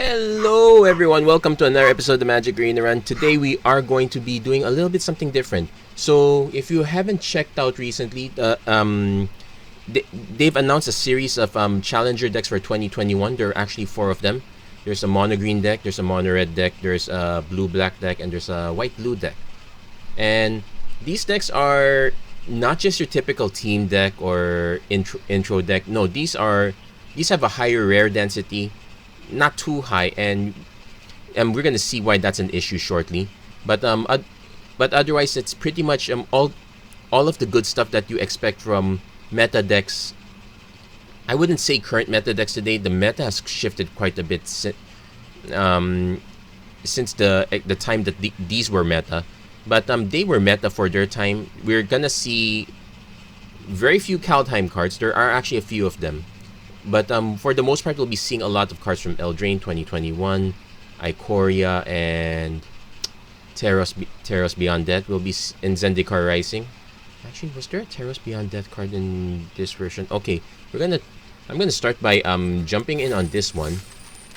Hello everyone, welcome to another episode of the Magic Arena Run. Today we are going to be doing a little bit something different. So if you haven't checked out recently, they've announced a series of challenger decks for 2021. There are actually 4 of them. There's a mono-green deck, there's a mono-red deck, there's a blue-black deck, and there's a white-blue deck. And these decks are not just your typical team deck or intro deck. No, these have a higher rare density, not too high, and we're gonna see why that's an issue shortly. But otherwise, it's pretty much all of the good stuff that you expect from meta decks. I wouldn't say current meta decks today. The meta has shifted quite a bit since the time that these were meta. But they were meta for their time. We're gonna see very few Kaldheim cards. There are actually a few of them. But for the most part, we'll be seeing a lot of cards from Eldraine 2021, Ikoria, and Teros Beyond Death. Will be in Zendikar Rising. Actually, was there a Teros Beyond Death card in this version? Okay, I'm gonna start by jumping in on this one,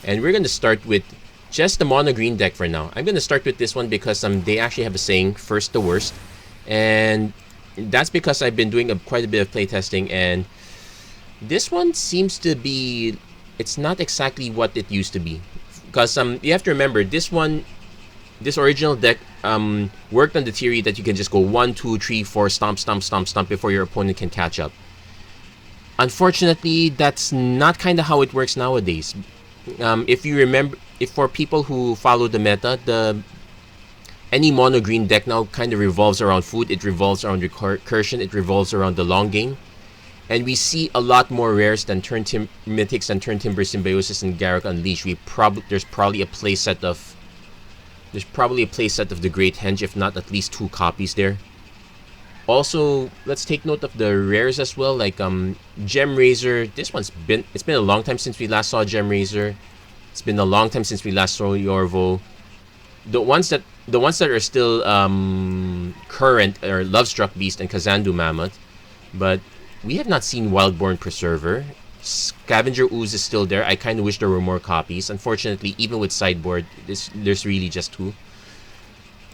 and we're gonna start with just the mono green deck for now. I'm gonna start with this one because they actually have a saying, first the worst, and that's because I've been doing quite a bit of playtesting, and this one seems to be, it's not exactly what it used to be. Because you have to remember, this original deck worked on the theory that you can just go 1, 2, 3, 4, stomp, stomp, stomp, stomp before your opponent can catch up. Unfortunately, that's not kind of how it works nowadays. If you remember, if for people who follow the meta, any mono green deck now kind of revolves around food, it revolves around recursion, it revolves around the long game. And we see a lot more rares than mythics and Timber Symbiosis and Garruk Unleashed. There's probably a playset of the Great Henge, if not at least 2 copies there. Also, let's take note of the rares as well, like Gem Razor. It's been a long time since we last saw Gem Razor. It's been a long time since we last saw Yorvo. The ones that are still current are Lovestruck Beast and Kazandu Mammoth, but we have not seen Wildborn Preserver. Scavenger Ooze is still there. I kind of wish there were more copies. Unfortunately, even with sideboard, there's really just 2.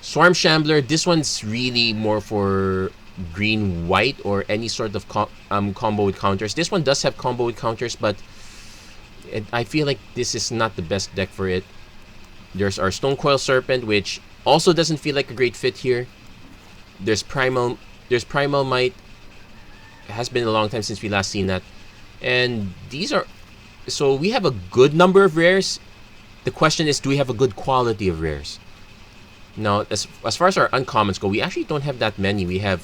Swarm Shambler, this one's really more for green-white or any sort of combo with counters. This one does have combo with counters, but I feel like this is not the best deck for it. There's our Stonecoil Serpent, which also doesn't feel like a great fit here. There's Primal Might. It has been a long time since we last seen that. And so we have a good number of rares. The question is, do we have a good quality of rares? Now, as far as our uncommons go, we actually don't have that many. We have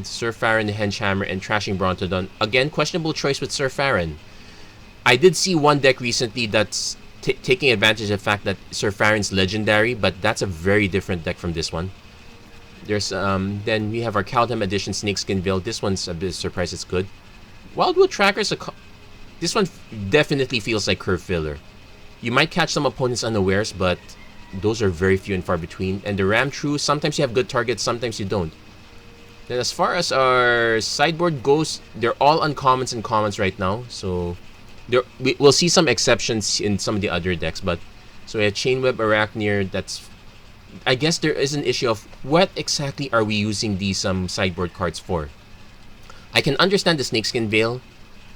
Sir Farron the Henchhammer and Trashing Brontodon. Again, questionable choice with Sir Farron. I did see one deck recently that's taking advantage of the fact that Sir Farron's legendary, but that's a very different deck from this one. There's then we have our Kaldheim Edition Snakeskin Veil. This one's a bit surprised it's good. Wildwood Tracker's this one definitely feels like curve filler. You might catch some opponents unawares, but those are very few and far between. And the Ram True, sometimes you have good targets, sometimes you don't. Then as far as our sideboard goes, they're all uncommons and commons right now. So we'll see some exceptions in some of the other decks, but so we have Chainweb Arachneer. I guess there is an issue of what exactly are we using these sideboard cards for. I can understand the Snakeskin Veil.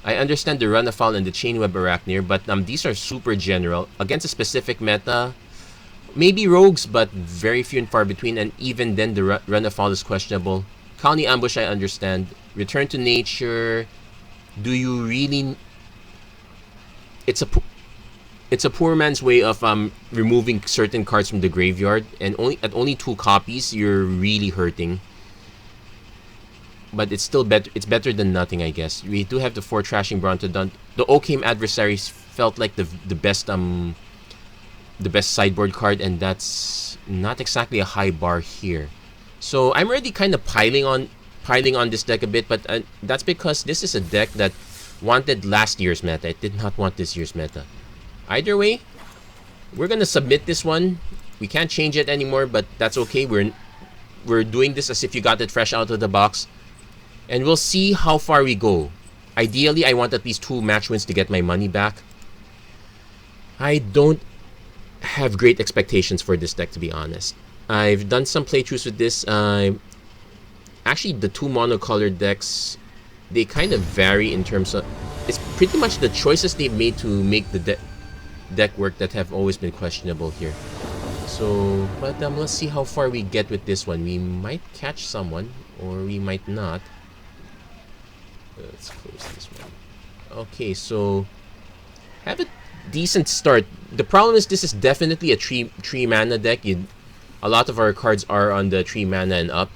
I understand the Runafowl and the Chainweb Arachneer, but these are super general. Against a specific meta, maybe rogues, but very few and far between, and even then the Runafowl is questionable. Colony Ambush, I understand. Return to Nature, do you really... It's a poor man's way of removing certain cards from the graveyard, and only 2 copies, you're really hurting. But it's still better. It's better than nothing, I guess. We do have the 4 Trashing Brontodon. The Oakham Adversaries felt like the best sideboard card, and that's not exactly a high bar here. So I'm already kind of piling on this deck a bit, but that's because this is a deck that wanted last year's meta. It did not want this year's meta. Either way, we're gonna submit this one. We can't change it anymore, but that's okay. We're doing this as if you got it fresh out of the box, and we'll see how far we go. Ideally, I want at least 2 match wins to get my money back. I don't have great expectations for this deck, to be honest. I've done some playthroughs with this. Actually, the two monocolored decks, they kind of vary in terms of... It's pretty much the choices they've made to make the deck work that have always been questionable here. So, but let's see how far we get with this one. We might catch someone, or we might not. Let's close this one. Okay, so have a decent start. The problem is this is definitely a three mana deck. A lot of our cards are on the 3 mana and up.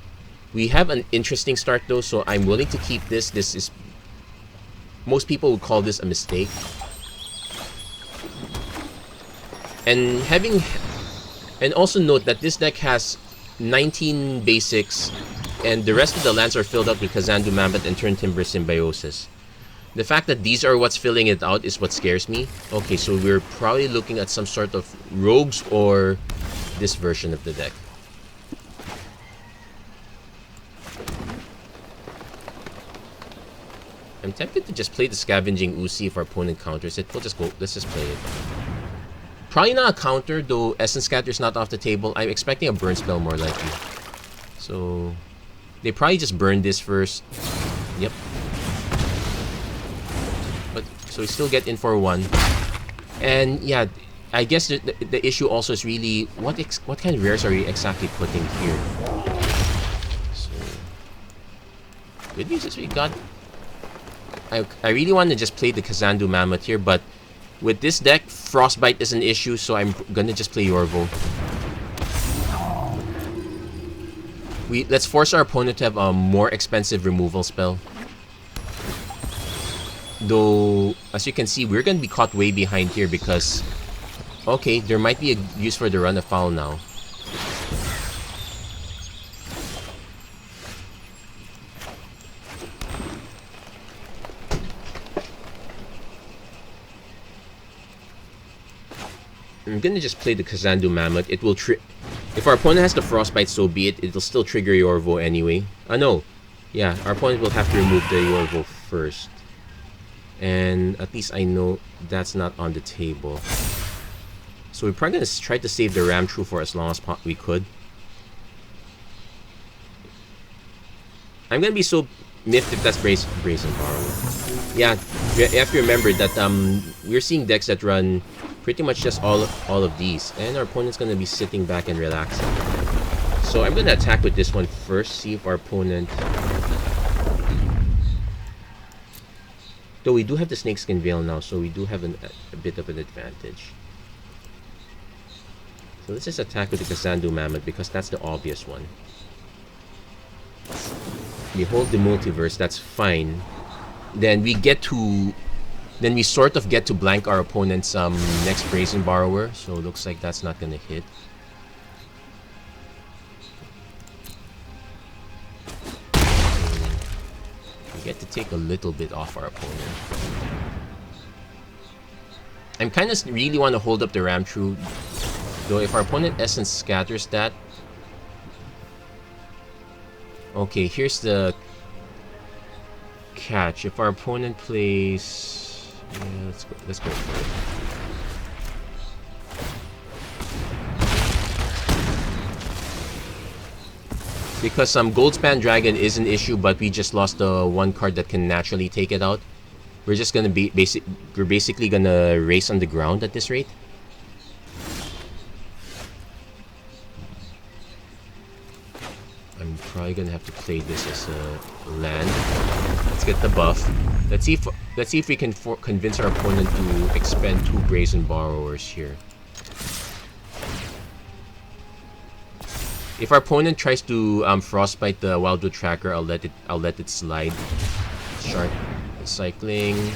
We have an interesting start though, so I'm willing to keep this. This is... Most people would call this a mistake. And also note that this deck has 19 basics, and the rest of the lands are filled up with Kazandu Mammoth and Turntimber Symbiosis. The fact that these are what's filling it out is what scares me. Okay, so we're probably looking at some sort of rogues or this version of the deck. I'm tempted to just play the Scavenging Ooze if our opponent counters it. We'll just go. Let's just play it. Probably not a counter, though Essence Scatter's not off the table. I'm expecting a burn spell more likely. So they probably just burn this first. Yep. But so we still get in for 1. And yeah, I guess the issue also is really what kind of rares are we exactly putting here? So good news is we got... I really want to just play the Kazandu Mammoth here, but with this deck, Frostbite is an issue, so I'm gonna just play Yorvo. Let's force our opponent to have a more expensive removal spell. Though, as you can see, we're gonna be caught way behind here because... Okay, there might be a use for the Run Afoul now. I'm gonna just play the Kazandu Mammoth. It will if our opponent has the Frostbite, so be it. It'll still trigger Yorvo anyway. No. Yeah, our opponent will have to remove the Yorvo first. And at least I know that's not on the table. So we're probably gonna try to save the Ramtrue for as long as we could. I'm gonna be so miffed if that's Brazen Borrower. Yeah, you have to remember that we're seeing decks that run pretty much just all of these, and our opponent's gonna be sitting back and relaxing. So I'm gonna attack with this one first, see if our opponent... Though we do have the Snakeskin Veil now, so we do have a bit of an advantage. So let's just attack with the Kazandu Mammoth because that's the obvious one. Behold the Multiverse, that's fine. Then we get to... Then we sort of get to blank our opponent's next Brazen Borrower, so it looks like that's not gonna hit. We get to take a little bit off our opponent. I'm kind of really want to hold up the Ramtrue, though if our opponent Essence scatters that... Okay, here's the catch. If our opponent plays... Yeah, let's go for it. Because Goldspan Dragon is an issue, but we just lost the one card that can naturally take it out. We're just gonna be we're basically gonna race on the ground at this rate. I'm probably gonna have to play this as a land. Let's get the buff. Let's see if we can convince our opponent to expend 2 Brazen Borrowers here. If our opponent tries to Frostbite the Wildwood Tracker, I'll let it slide. Shark cycling.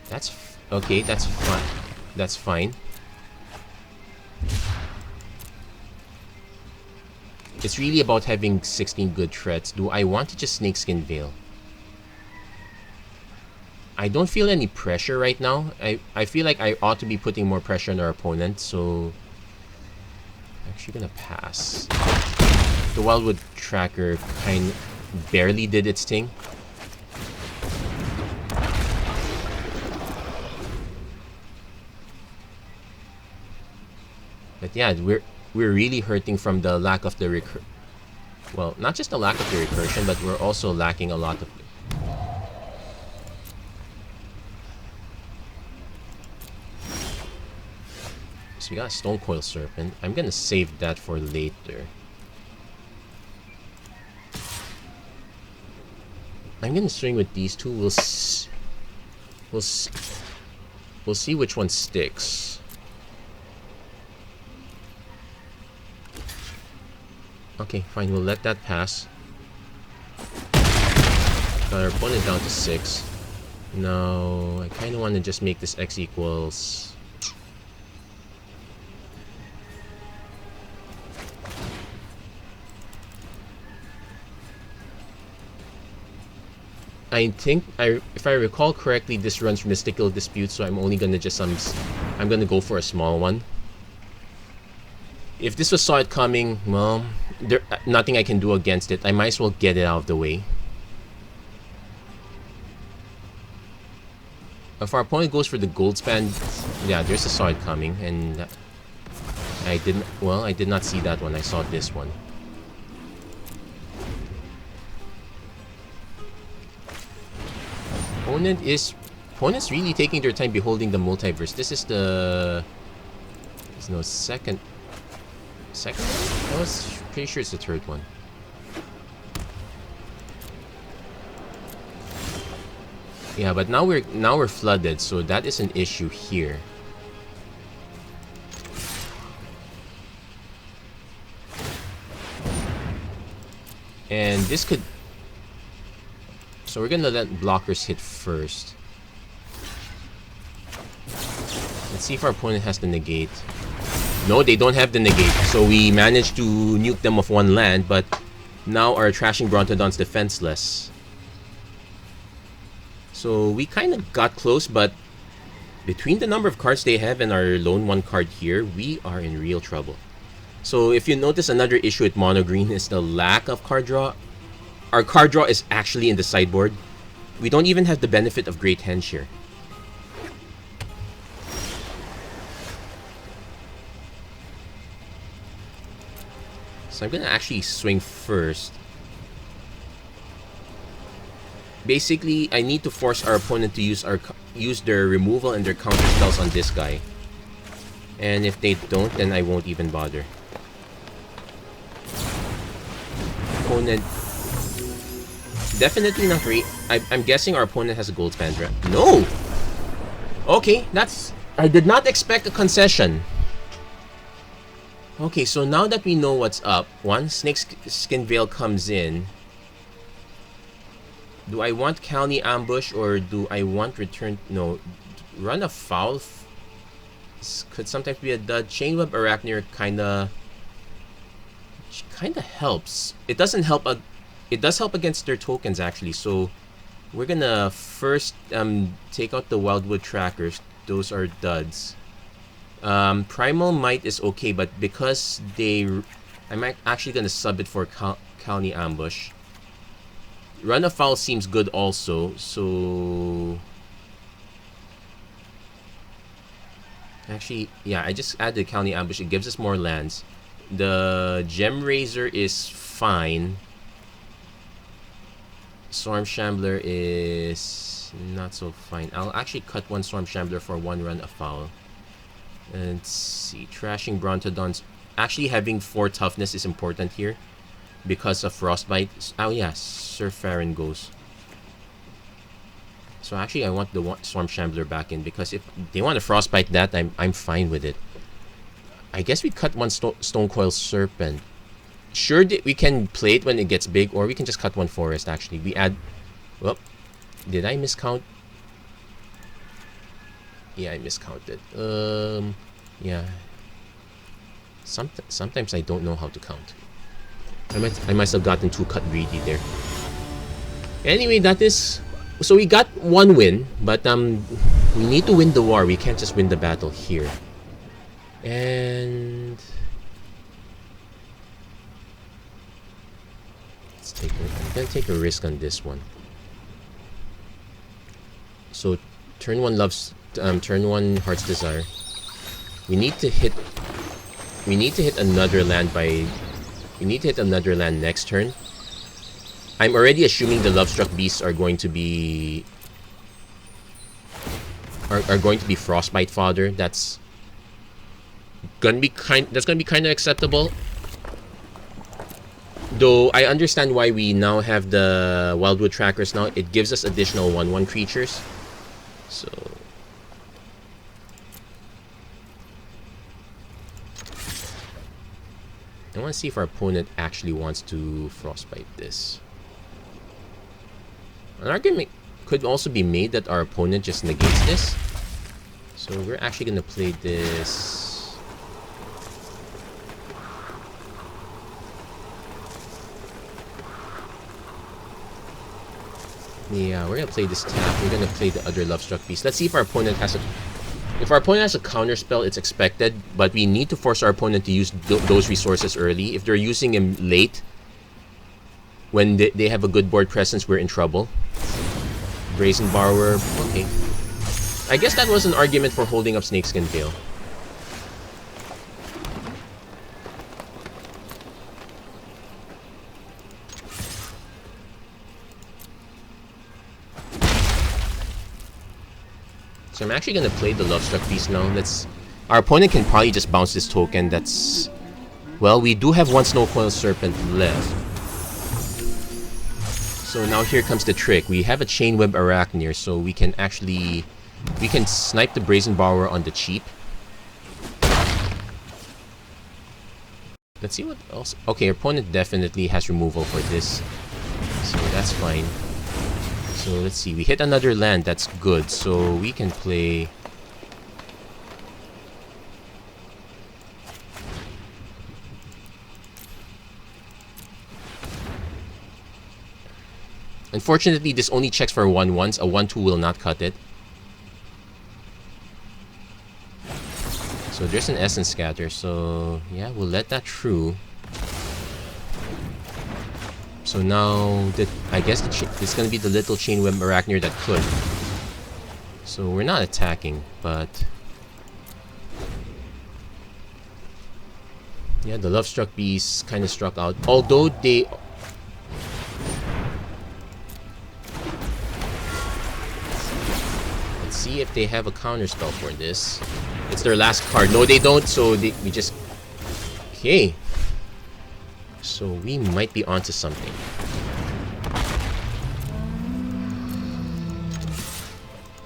That's okay. That's fine. That's fine. It's really about having 16 good threats. Do I want to just Snakeskin Veil? I don't feel any pressure right now. I feel like I ought to be putting more pressure on our opponent, so... I'm actually gonna pass. The Wildwood Tracker barely did its thing. But yeah, we're really hurting from the lack of the well, not just the lack of the recursion, but we're also lacking a lot of. So we got a Stone Coil Serpent. I'm gonna save that for later. I'm gonna swing with these two. We'll see which one sticks. Okay, fine. We'll let that pass. Got our opponent down to 6. No, I kind of want to just make this X equals. I think, if I recall correctly, this runs Mystical Dispute, so I'm only gonna just I'm gonna go for a small one. If this was saw it coming, well, nothing I can do against it. I might as well get it out of the way. If our opponent goes for the gold span, yeah, there's a saw it coming, and I did not see that one. I saw this one. Opponent's really taking their time beholding the multiverse. This is the... There's no second one? I was pretty sure it's the third one. Yeah, but now we're flooded, so that is an issue here. And this could... So we're gonna let blockers hit first. Let's see if our opponent has the negate. No, they don't have the negate. So we managed to nuke them of one land, but now our Trashing Brontodon's defenseless. So we kind of got close, but between the number of cards they have and our lone one card here, we are in real trouble. So if you notice, another issue with Mono-Green is the lack of card draw. Our card draw is actually in the sideboard. We don't even have the benefit of Great Henge here. So I'm gonna actually swing first. Basically, I need to force our opponent to use their removal and their counter spells on this guy. And if they don't, then I won't even bother. Opponent... Definitely not great. I'm guessing our opponent has a gold span. No! Okay, that's... I did not expect a concession. Okay, so now that we know what's up, once Snakeskin Veil comes in, do I want County Ambush or do I want return... No, Run Afoul could sometimes be a dud. Chainweb Arachnir kinda helps. It doesn't help... It does help against their tokens, actually, so we're gonna first take out the Wildwood Trackers. Those are duds. Primal Might is okay, but because I'm actually gonna sub it for County Ambush. Run Afoul seems good also, so... Actually, yeah, I just added County Ambush. It gives us more lands. The Gem Razor is fine. Storm Shambler is not so fine. I'll actually cut one Storm Shambler for one Run Afoul. And let's see, Trashing Brontodons. Actually, having 4 toughness is important here because of Frostbite. Oh yeah, Sir Farron goes. So actually, I want the Storm Shambler back in because if they want to Frostbite that, I'm fine with it. I guess we cut one Stone Coil Serpent. Sure, we can play it when it gets big, or we can just cut one Forest. Actually, we add. Well, did I miscount? Yeah, I miscounted. Yeah. Sometimes I don't know how to count. I must have gotten too cut greedy there. Anyway, that is... So we got one win, but we need to win the war. We can't just win the battle here. And... I'm gonna take a risk on this one. So, turn 1 Heart's Desire. We need to hit We need to hit another land next turn. I'm already assuming the Lovestruck Beasts are going to be Frostbite fodder. That's gonna be kind of acceptable. Though I understand why we now have the Wildwood Trackers now. It gives us additional 1/1 creatures. So I want to see if our opponent actually wants to Frostbite this. An argument could also be made that our opponent just negates this. So we're actually going to play this. Yeah, we're going to play this tap. We're going to play the other Lovestruck Beast. Let's see if our opponent has a... If our opponent has a counter spell, it's expected, but we need to force our opponent to use those resources early. If they're using them late, when they have a good board presence, we're in trouble. Brazen Borrower, okay. I guess that was an argument for holding up Snakeskin Veil. So I'm actually going to play the Lovestruck Beast now. Our opponent can probably just bounce this token. That's... Well, we do have one Snowcoil Serpent left. So now here comes the trick. We have a Chainweb Arachnir, so we can actually... We can snipe the Brazen Borrower on the cheap. Let's see what else... Okay, our opponent definitely has removal for this. So that's fine. So let's see, we hit another land, that's good. So we can play... Unfortunately, this only checks for 1/1s. A 1/2 will not cut it. So there's an Essence Scatter, so yeah, we'll let that through. So now, I guess it's going to be the little Chainweb Arachnir that could. So we're not attacking, but... Yeah, the Lovestruck Beast kind of struck out. Although they... Let's see if they have a counterspell for this. It's their last card. No, they don't, so we just... Okay. So we might be onto something.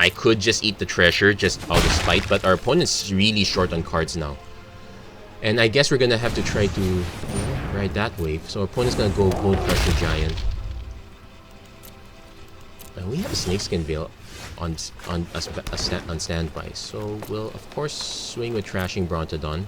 I could just eat the treasure just out of spite, but our opponent's really short on cards now. And I guess we're gonna have to try to ride that wave. So our opponent's gonna go Gold Crusher Giant. And we have a Snakeskin Veil on standby. So we'll of course swing with Trashing Brontodon.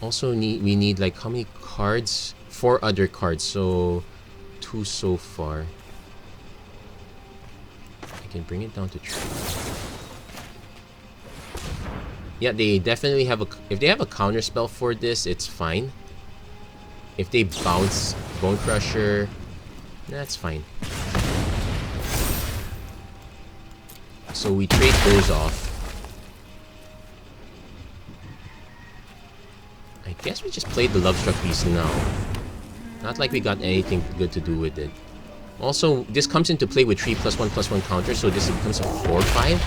Also we need like how many cards? 4 other cards, so 2 so far. I can bring it down to 3. Yeah, they definitely have a... If they have a counter spell for this, it's fine. If they bounce Bone Crusher, that's fine. So we trade those off. I guess we just played the Lovestruck Beast now. Not like we got anything good to do with it. Also, this comes into play with 3+1/+1 counter, so this becomes a 4/5.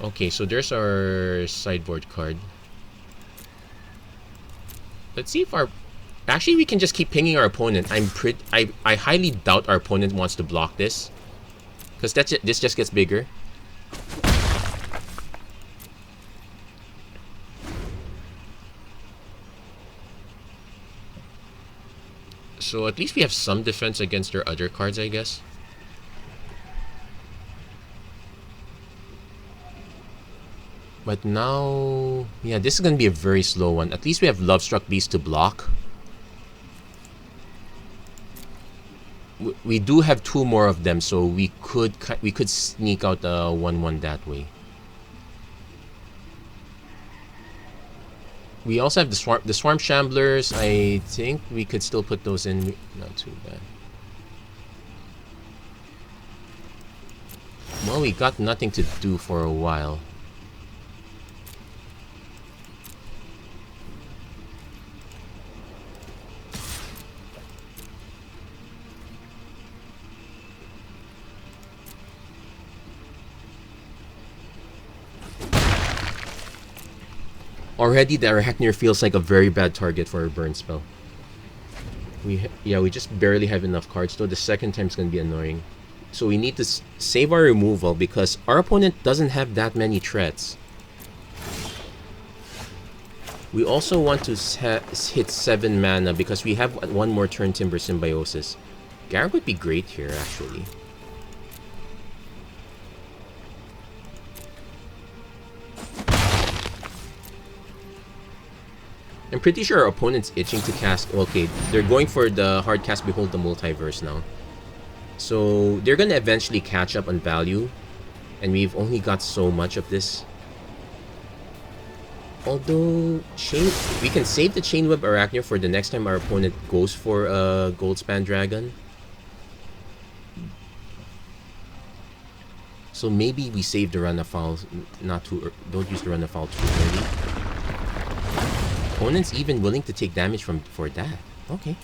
Okay, so there's our sideboard card. Let's see if our... Actually, we can just keep pinging our opponent. I highly doubt our opponent wants to block this. Because this just gets bigger. So at least we have some defense against their other cards, I guess. But now... Yeah, this is going to be a very slow one. At least we have Lovestruck Beast to block. We do have 2 more of them, so we could sneak out a 1/1 that way. We also have the Swarm Shamblers. I think we could still put those in. Not too bad. Well, we got nothing to do for a while. Already, the Arachneer feels like a very bad target for a burn spell. We just barely have enough cards, though. The second time's gonna be annoying. So we need to save our removal because our opponent doesn't have that many threats. We also want to hit 7 mana because we have one more turn Timber Symbiosis. Garrett would be great here, actually. I'm pretty sure our opponent's itching to cast... Okay, they're going for the hard cast Behold the Multiverse now. So they're gonna eventually catch up on value. And we've only got so much of this. Although, we can save the Chainweb Arachneer for the next time our opponent goes for a Goldspan Dragon. So maybe we save the Run Afoul, don't use the Run Afoul too early. Opponent's even willing to take damage for that. Okay.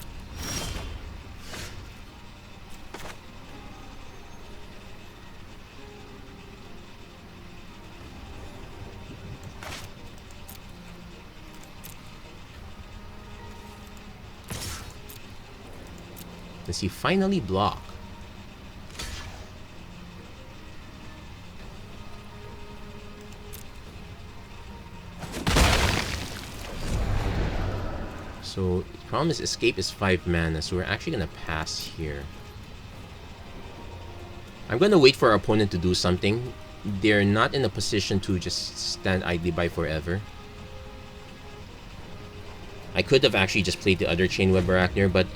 Does he finally block? So, the problem is escape is 5 mana, so we're actually gonna pass here. I'm gonna wait for our opponent to do something. They're not in a position to just stand idly by forever. I could have actually just played the other Chainweb Arachneer, but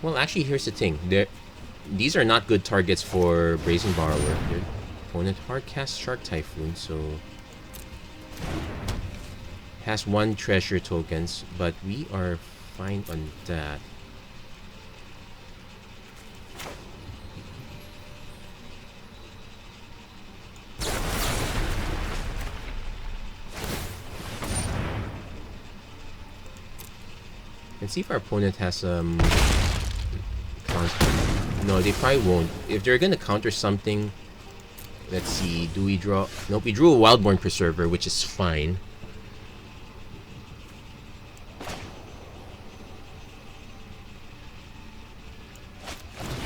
well, actually, here's the thing. These are not good targets for Brazen Borrower. Their opponent hardcast Shark Typhoon, so... has 1 treasure tokens, but we are fine on that. Let's see if our opponent has no, they probably won't. If they're gonna counter something, let's see, do we draw? Nope, we drew a Wildborn Preserver, which is fine.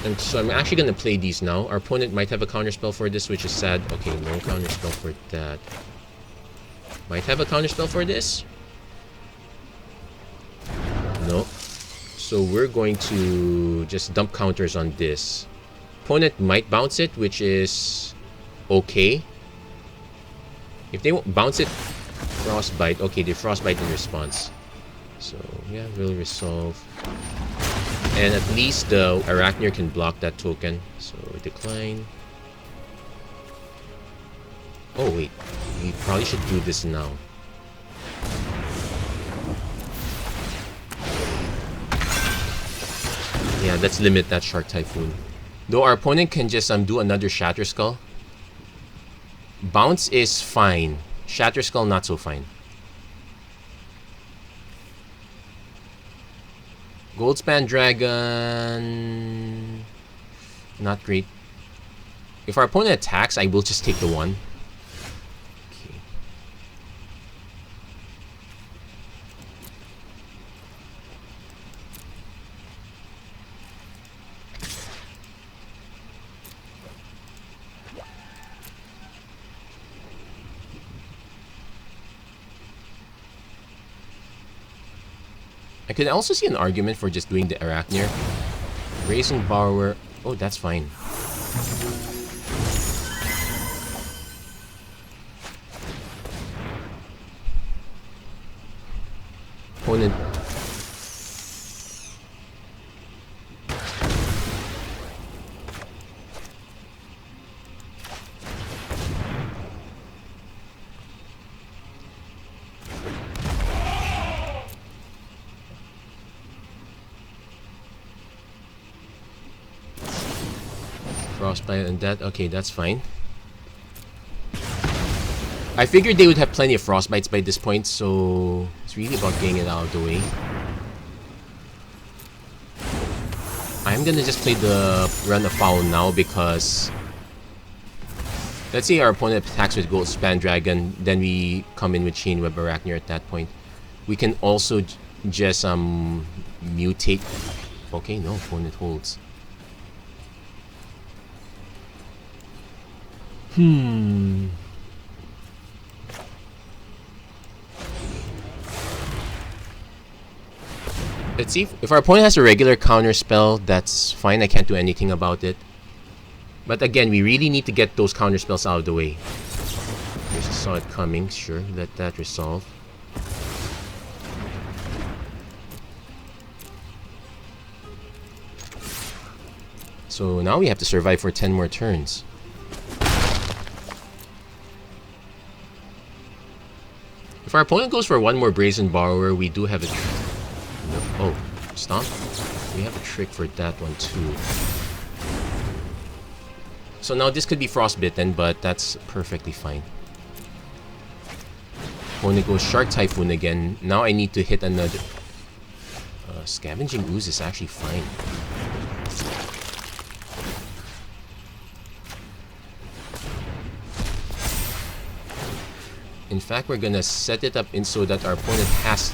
And so I'm actually gonna play these now. Our opponent might have a counterspell for this, which is sad. Okay, no counterspell for that. Might have a counterspell for this. No. So we're going to just dump counters on this. Opponent might bounce it, which is okay. If they won't bounce it, Frostbite. Okay, they Frostbite in response. So yeah, we'll resolve. And at least the Arachneer can block that token. So decline. Oh wait, we probably should do this now. Yeah, let's limit that Shark Typhoon. Though our opponent can just do another Shatter Skull. Bounce is fine. Shatter Skull not so fine. Goldspan Dragon... not great. If our opponent attacks, I will just take the 1. Okay. I could also see an argument for just doing the Arachneer. Raising Borrower. Oh, that's fine. Opponent. Frostbite and that. Okay, that's fine. I figured they would have plenty of Frostbites by this point, so it's really about getting it out of the way. I'm gonna just play the run of foul now because let's say our opponent attacks with Gold Span Dragon, then we come in with Chain Web Arachnir at that point. We can also just mutate. Okay, no, opponent holds. Let's see if our opponent has a regular counter spell, that's fine. I can't do anything about it. But again, we really need to get those counter spells out of the way. I just saw it coming. Sure, let that resolve. So now we have to survive for 10 more turns. If our opponent goes for one more Brazen Borrower, we do have a... Oh, Stomp? We have a trick for that one too. So now this could be Frostbitten, but that's perfectly fine. Opponent goes Shark Typhoon again. Now I need to hit another... Scavenging Ooze is actually fine. In fact, we're gonna set it up in so that our opponent has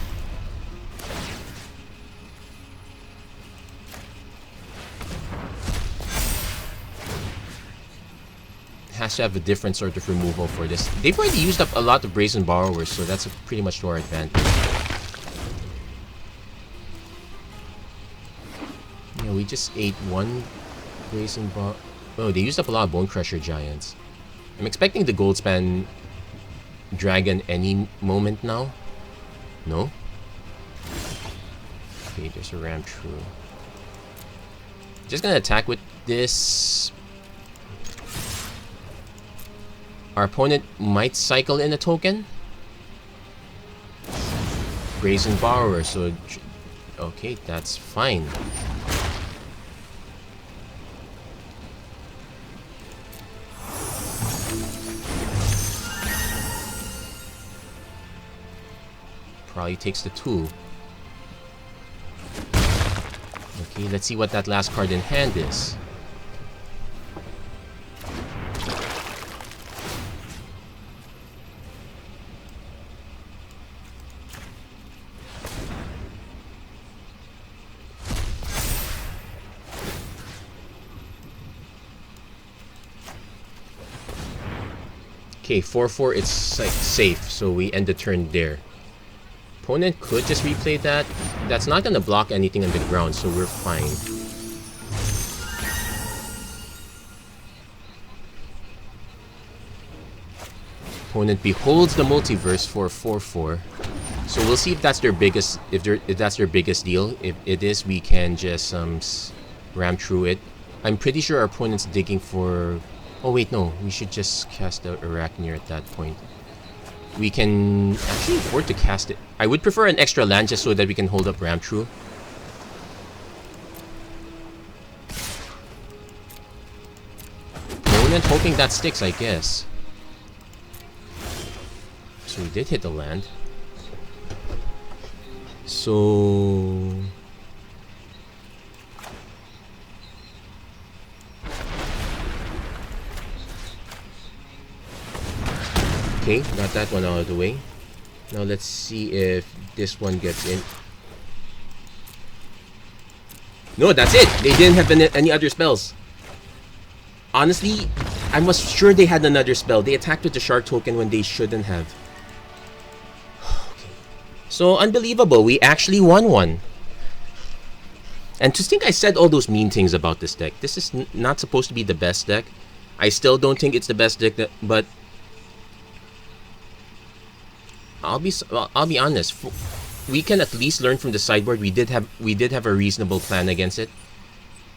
to have a different sort of removal for this. They've already used up a lot of Brazen Borrowers, so that's pretty much to our advantage. Yeah, we just ate one Brazen Borrower. Oh, they used up a lot of Bone Crusher Giants. I'm expecting the Goldspan Dragon any moment now. No? Okay, there's a Ram True. Just gonna attack with this. Our opponent might cycle in a token. Brazen Borrower, so... Okay, that's fine. Probably takes the 2. Okay, let's see what that last card in hand is. Okay, 4-4, it's like safe, so we end the turn there. Opponent could just replay that. That's not gonna block anything on the ground, so we're fine. Opponent beholds the multiverse for 4-4. So we'll see if that's their biggest, if that's their biggest deal. If it is, we can just ram through it. I'm pretty sure our opponent's digging for... Oh wait, no. We should just cast the Arachnir at that point. We can actually afford to cast it. I would prefer an extra land just so that we can hold up Ram True. Opponent hoping that sticks, I guess. So we did hit the land. So... Okay, got that one out of the way. Now let's see if this one gets in. No, that's it! They didn't have any other spells. Honestly, I was sure they had another spell. They attacked with the Shark token when they shouldn't have. Okay. So, unbelievable. We actually won one. And to think I said all those mean things about this deck. This is not supposed to be the best deck. I still don't think it's the best deck, but... I'll be honest. We can at least learn from the sideboard. We did have a reasonable plan against it.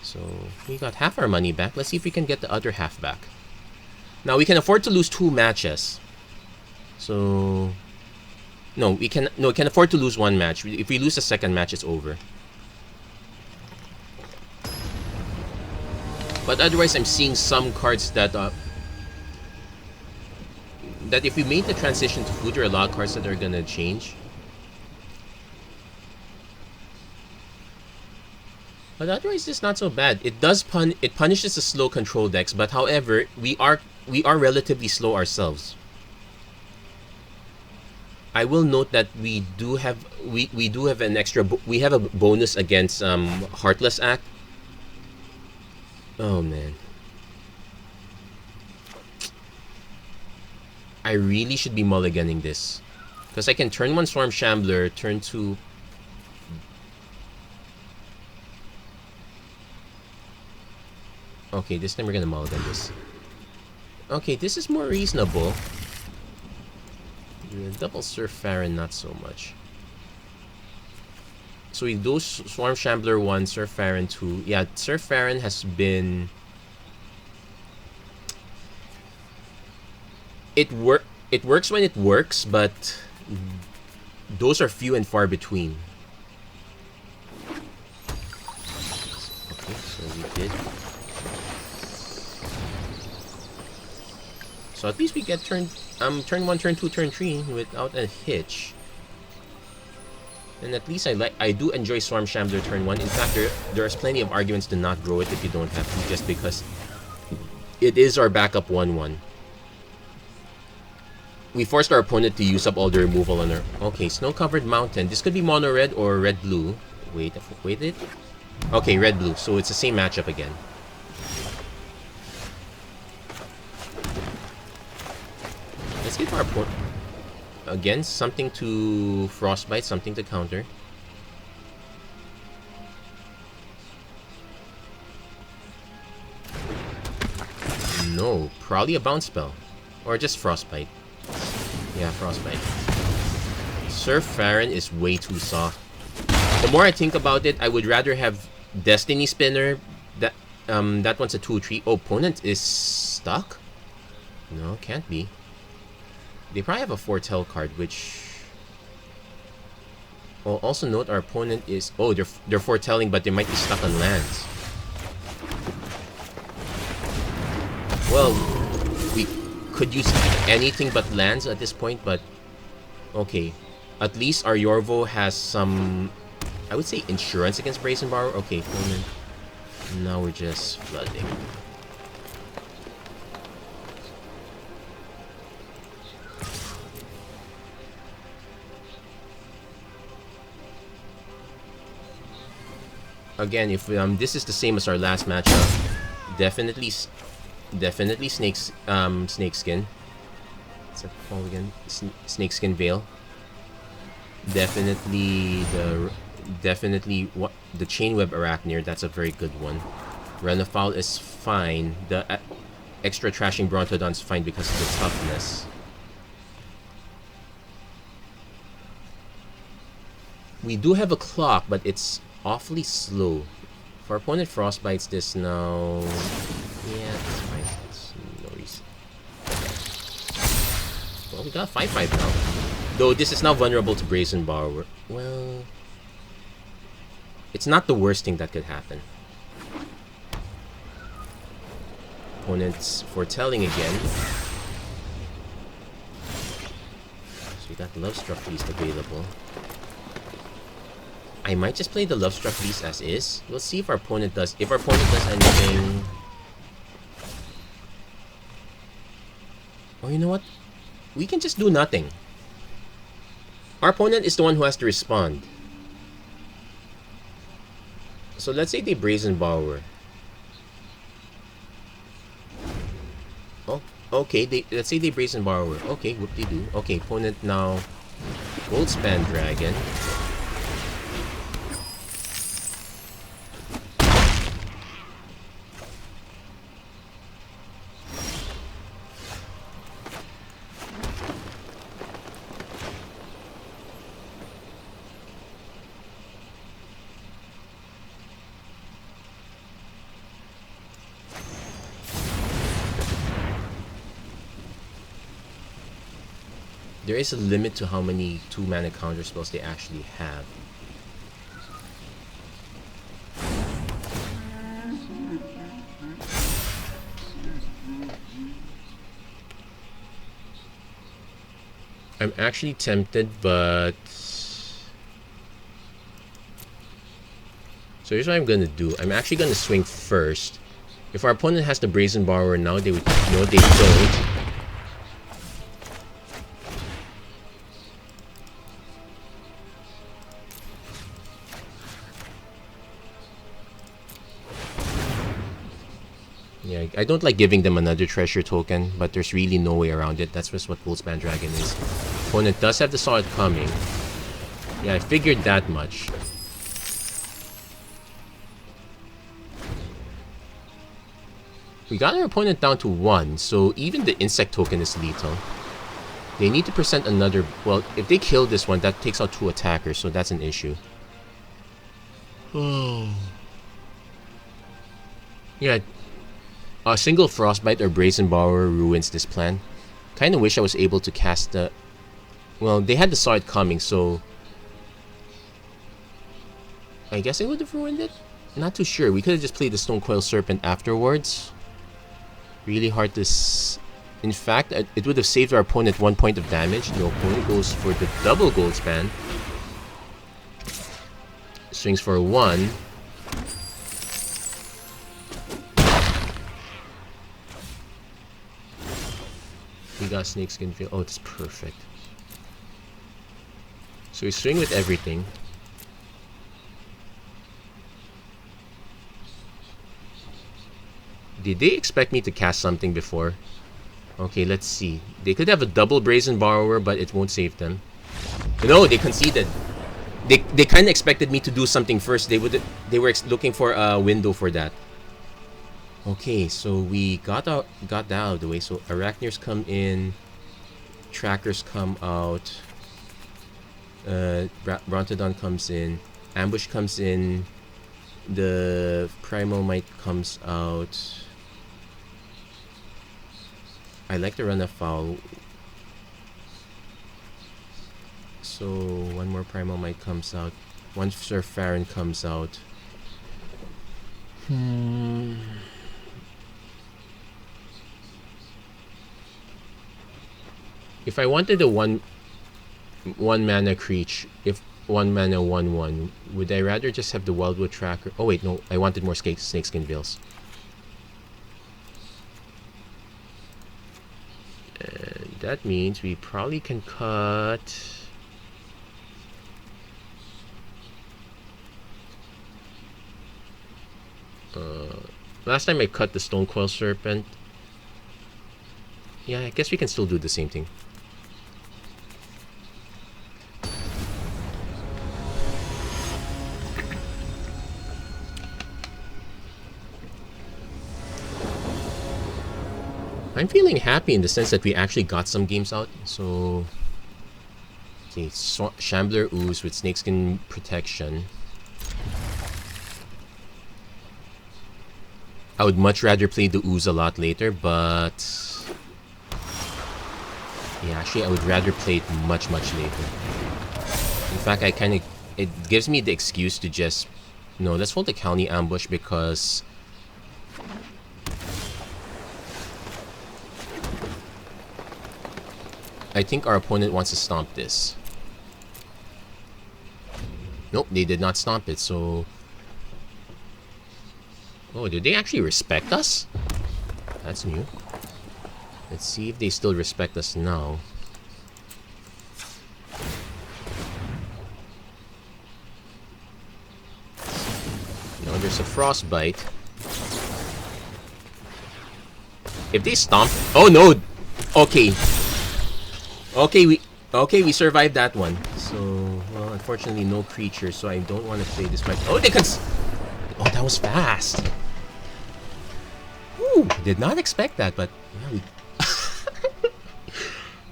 So we got half our money back. Let's see if we can get the other half back. Now we can afford to lose 2 matches. So we can afford to lose 1 match. If we lose the second match, it's over. But otherwise, I'm seeing some cards that that if we made the transition to food, there are a lot of cards that are gonna change. But otherwise, it's not so bad. It does it punishes the slow control decks, but however, we are relatively slow ourselves. I will note that we do have an extra we have a bonus against Heartless Act. Oh man. I really should be mulliganing this. Because I can turn 1 Storm Shambler, turn 2. Okay, this time we're gonna mulligan this. Okay, this is more reasonable. Yeah, double Surf Farron, not so much. So we do Swarm Shambler 1, Surf Farron 2. Yeah, Surf Farron has been... It works when it works, but those are few and far between. Okay, so we did. So at least we get turn 1, turn 2, turn 3 without a hitch. And at least I do enjoy Swarm Shambler turn 1. In fact, there's plenty of arguments to not grow it if you don't have to, just because it is our backup 1/1. We forced our opponent to use up all the removal on our... Okay, Snow-Covered Mountain. This could be mono-red or red-blue. Wait it. Okay, red-blue. So it's the same matchup again. Let's give our opponent... Again, something to Frostbite, something to counter. No, probably a bounce spell. Or just Frostbite. Yeah, Frostbite. Surf Farron is way too soft. The more I think about it, I would rather have Destiny Spinner. That one's a 2/3. Oh, opponent is stuck? No, can't be. They probably have a Foretell card, which... Oh, also note our opponent is... Oh, they're foretelling, but they might be stuck on lands. Well, we could use anything but lands at this point, but... Okay. At least our Yorvo has some... I would say insurance against Brazen Borrower. Okay, opponent. Now we're just flooding. Again, if this is the same as our last matchup, definitely Snakeskin. What's that called again? Snakeskin Veil. Definitely the Chainweb Arachnir. That's a very good one. Renafowl is fine. The extra trashing Brontodon's fine because of the toughness. We do have a clock, but it's awfully slow. If our opponent Frostbites this now... Yeah, that's fine. It's no reason. Well, we got 5/5 now. Though this is now vulnerable to Brazen Borrower. Well... It's not the worst thing that could happen. Opponent's foretelling again. So we got Lovestruck Beast available. I might just play the Lovestruck Beast as is. We'll see if our opponent does... If our opponent does anything... Oh, you know what? We can just do nothing. Our opponent is the one who has to respond. So let's say they Brazen Borrower. Oh, okay. Let's say they Brazen Borrower. Okay, whoop-de-doo. Okay, opponent now... Goldspan Dragon. There is a limit to how many 2-mana counter spells they actually have. I'm actually tempted, but... So here's what I'm gonna do. I'm actually gonna swing first. If our opponent has the Brazen Borrower now, they would... No, they don't. Yeah, I don't like giving them another treasure token, but there's really no way around it. That's just what Wolfspan Dragon is. Opponent does have the Saw It coming. Yeah, I figured that much. We got our opponent down to 1, so even the insect token is lethal. They need to present another... Well, if they kill this one, that takes out 2 attackers, so that's an issue. Yeah, a single Frostbite or Brazen Borrower ruins this plan. Kinda wish I was able to cast the... Well, they had the Saw It coming, so... I guess I would have ruined it? Not too sure. We could have just played the Stone Coil Serpent afterwards. Really hard to... In fact, it would have saved our opponent 1 point of damage. The opponent goes for the double gold span. Swings for 1. We got Snakeskin Veil. Oh, it's perfect. So we swing with everything. Did they expect me to cast something before? Okay, let's see. They could have a double Brazen Borrower, but it won't save them. No, they conceded. They kind of expected me to do something first. They were looking for a window for that. Okay, so we got that out of the way. So Arachnirs come in, Trackers come out, Brontodon comes in, Ambush comes in, the Primal Might comes out. I like to run a foul. So one more Primal Might comes out. One Sir Farron comes out. If I wanted a one mana creature, if 1 mana 1/1, would I rather just have the Wildwood Tracker? Oh wait, no, I wanted more Snakeskin Veils. And that means we probably can cut... last time I cut the Stone Coil Serpent. Yeah, I guess we can still do the same thing. I'm feeling happy in the sense that we actually got some games out. So, okay, Shambler Ooze with Snakeskin Protection. I would much rather play the Ooze a lot later, but... yeah, actually I would rather play it much later. In fact, it gives me the excuse to just... No, let's hold the County Ambush because... I think our opponent wants to stomp this. Nope, they did not stomp it, so... Oh, did they actually respect us? That's new. Let's see if they still respect us now. No, there's a Frostbite. If they stomp... Oh no! Okay. Okay, we survived that one. So, well, unfortunately no creature, so I don't want to play this fight. Oh, they can... Oh, that was fast. Woo, did not expect that, but... Yeah, we...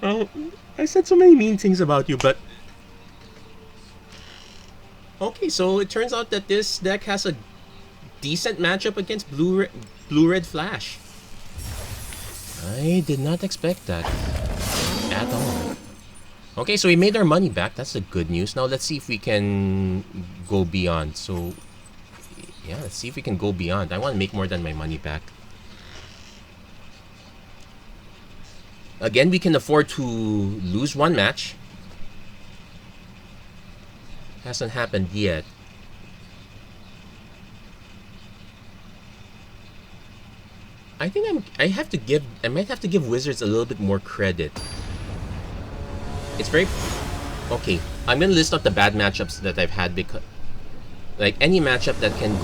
Oh, I said so many mean things about you, but... Okay, so it turns out that this deck has a decent matchup against Blue-Red Flash. I did not expect that. At all. Okay, so we made our money back. That's the good news. Now let's see if we can go beyond. So, yeah, let's see if we can go beyond. I want to make more than my money back. Again, we can afford to lose one match. Hasn't happened yet. I think I might have to give Wizards a little bit more credit. It's very okay. I'm gonna list out the bad matchups that I've had, because like any matchup that can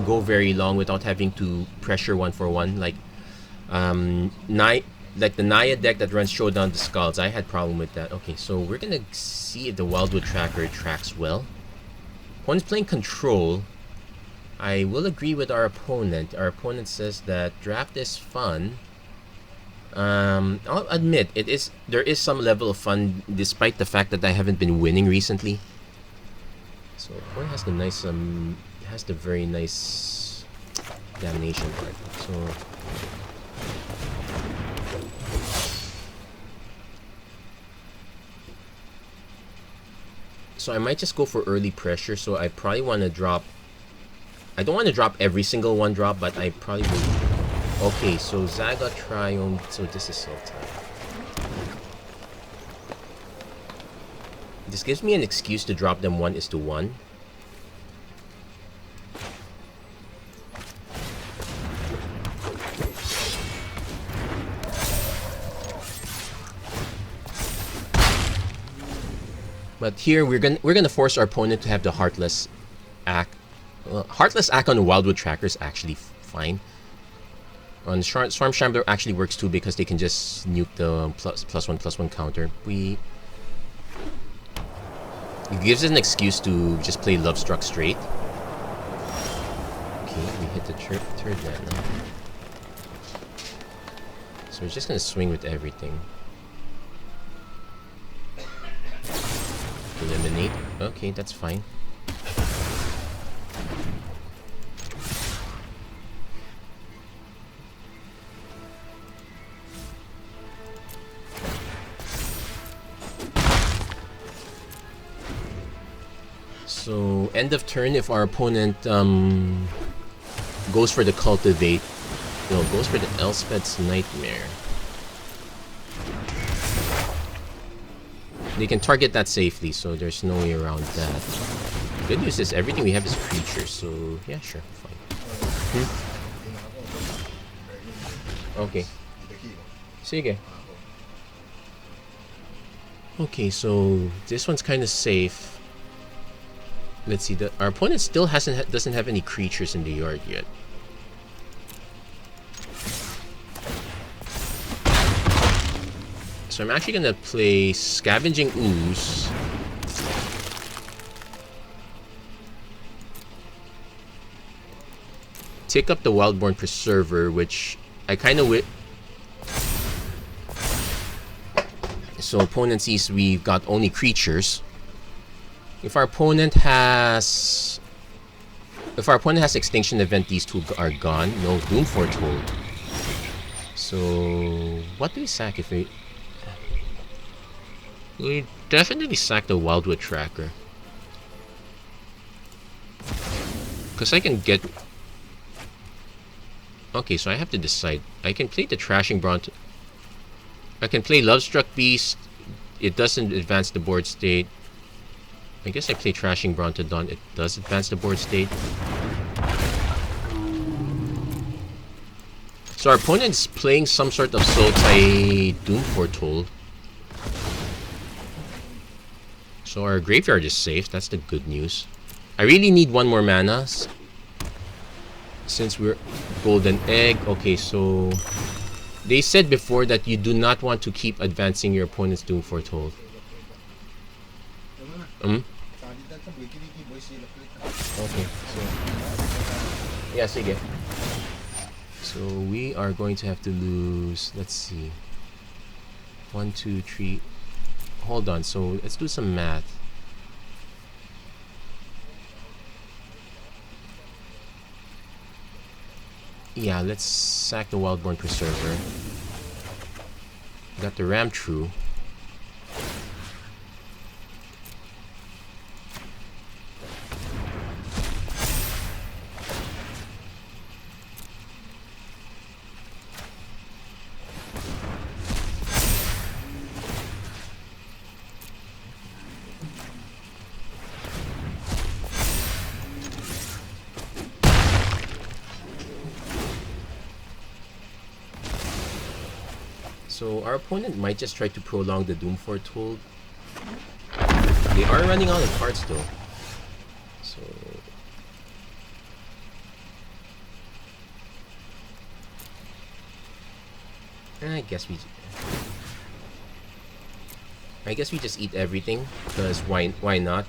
go very long without having to pressure 1-for-1, like like the Naya deck that runs Showdown the Skulls. I had problem with that. Okay, so we're gonna see if the Wildwood Tracker tracks well. Opponent's playing Control. I will agree with our opponent. Our opponent says that draft is fun. I'll admit there is some level of fun despite the fact that I haven't been winning recently. So opponent has the nice has the very nice Damnation card. So I might just go for early pressure. So I probably want to drop. I don't want to drop every single one drop, but I probably will. Okay, so Zaga Triumph. So this is Sultan. This gives me an excuse to drop them 1:1. But here we're gonna force our opponent to have the Heartless Act. Heartless Act on the Wildwood Tracker is actually fine. On Storm Shambler actually works too, because they can just nuke the +1/+1 counter. It gives us an excuse to just play Love Struck straight. Okay, we hit the third mana. So we're just gonna swing with everything. Eliminate. Okay, that's fine. So end of turn, if our opponent goes for the Cultivate, no, goes for the Elspeth's Nightmare, they can target that safely, so there's no way around that. Good news is everything we have is creatures, so yeah, sure, fine. Okay. Sige. Okay, so this one's kind of safe. Let's see. Our opponent still doesn't have any creatures in the yard yet. So I'm actually gonna play Scavenging Ooze. Take up the Wildborn Preserver, which I kind of So opponent sees we've got only creatures. If our opponent has Extinction Event, these two are gone. No Doom Foretold. So what do we sack if we definitely sack the Wildwood Tracker, because I can get. Okay, so I have to decide. I can play the Trashing Bronto. I can play Lovestruck Beast. It doesn't advance the board state. I guess I play Trashing Brontodon. It does advance the board state. So our opponent's playing some sort of Sultai Doom Foretold. So our graveyard is safe. That's the good news. I really need one more mana since we're Golden Egg. Okay, so they said before that you do not want to keep advancing your opponent's Doom Foretold. Okay, so yeah, sige. So we are going to have to lose. Let's see. 1, 2, 3. Hold on. So let's do some math. Yeah, let's sack the Wildborn Preserver. Got the Ram True. So our opponent might just try to prolong the Doom Foretold. They are running out of cards though. So I guess we just eat everything, because why not?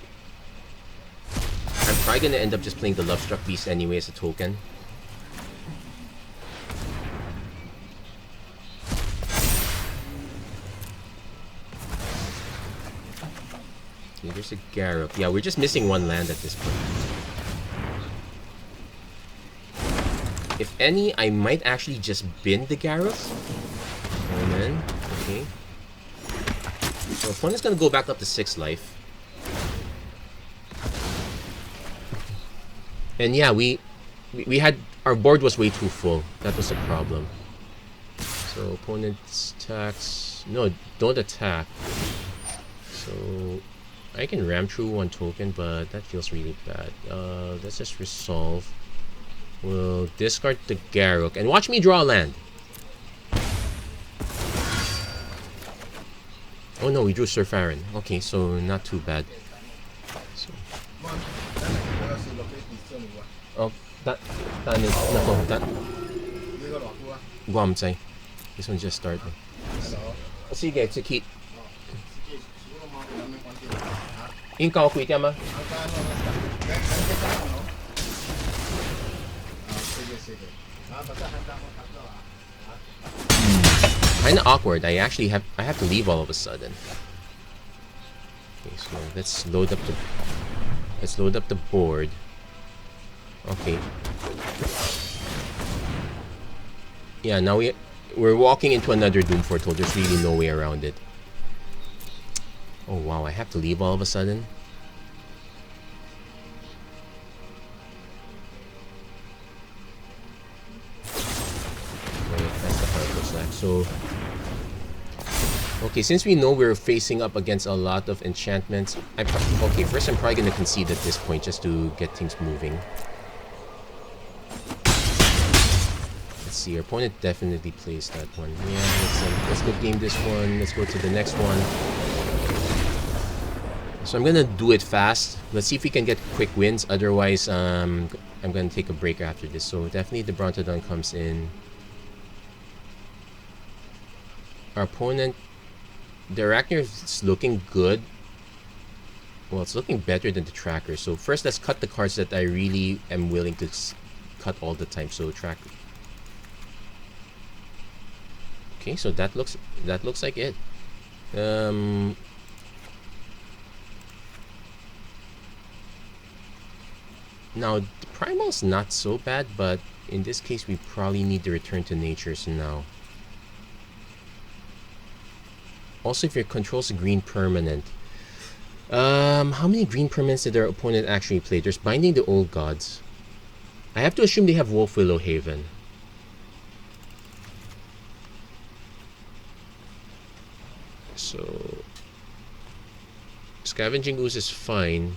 I'm probably gonna end up just playing the Lovestruck Beast anyway as a token. Okay, there's a Garruk. Yeah, we're just missing one land at this point. If any, I might actually just bin the Garruk. And then, okay. So opponent's gonna go back up to 6 life. And yeah, we had, our board was way too full. That was a problem. So opponent's attacks. No, don't attack. So I can ram through 1 token, but that feels really bad. Let's just resolve. We'll discard the Garruk and watch me draw a land. Oh no, we drew Sir Farron. Okay, so not too bad. So. Oh, that Guam say. This one just started. Sige, sige. Ikaw quit ya ma? Kinda awkward. I have to leave all of a sudden. Okay, so let's load up the board. Okay. Yeah, now we're walking into another Doom Foretold. There's really no way around it. Oh wow, I have to leave all of a sudden. Wait, that's the Heartless Act. So okay, since we know we're facing up against a lot of enchantments, okay, first I'm probably gonna concede at this point just to get things moving. Let's see, our opponent definitely plays that one. Yeah, let's go game this one. Let's go to the next one. So I'm gonna do it fast. Let's see if we can get quick wins. Otherwise, I'm gonna take a break after this. So definitely the Brontodon comes in. Our opponent, the Arachneer is looking good. Well, it's looking better than the Tracker. So first, let's cut the cards that I really am willing to cut all the time. So Tracker. Okay, so that looks like it. Now the Primal's not so bad, but in this case we probably need to return to natures now. Also, if your control's a green permanent, how many green permanents did our opponent actually play? There's Binding the Old Gods. I have to assume they have Wolfwillow Haven. So Scavenging Ooze is fine.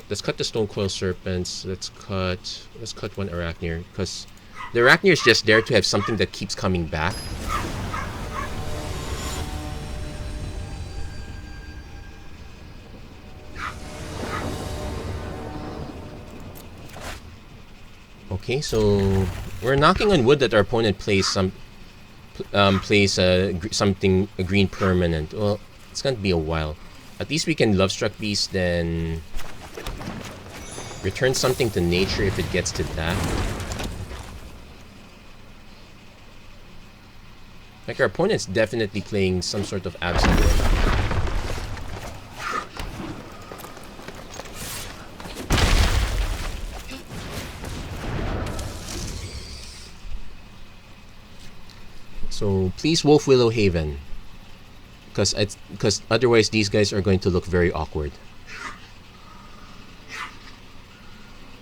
Let's cut the Stonecoil Serpents. Let's cut one Arachneer, because the Arachneer is just there to have something that keeps coming back. Okay, so we're knocking on wood that our opponent plays a green permanent. Well, it's gonna be a while. At least we can Lovestruck Beast, then return something to nature if it gets to that. Like, our opponent's definitely playing some sort of absolute. So please Wolfwillow Haven, because otherwise these guys are going to look very awkward.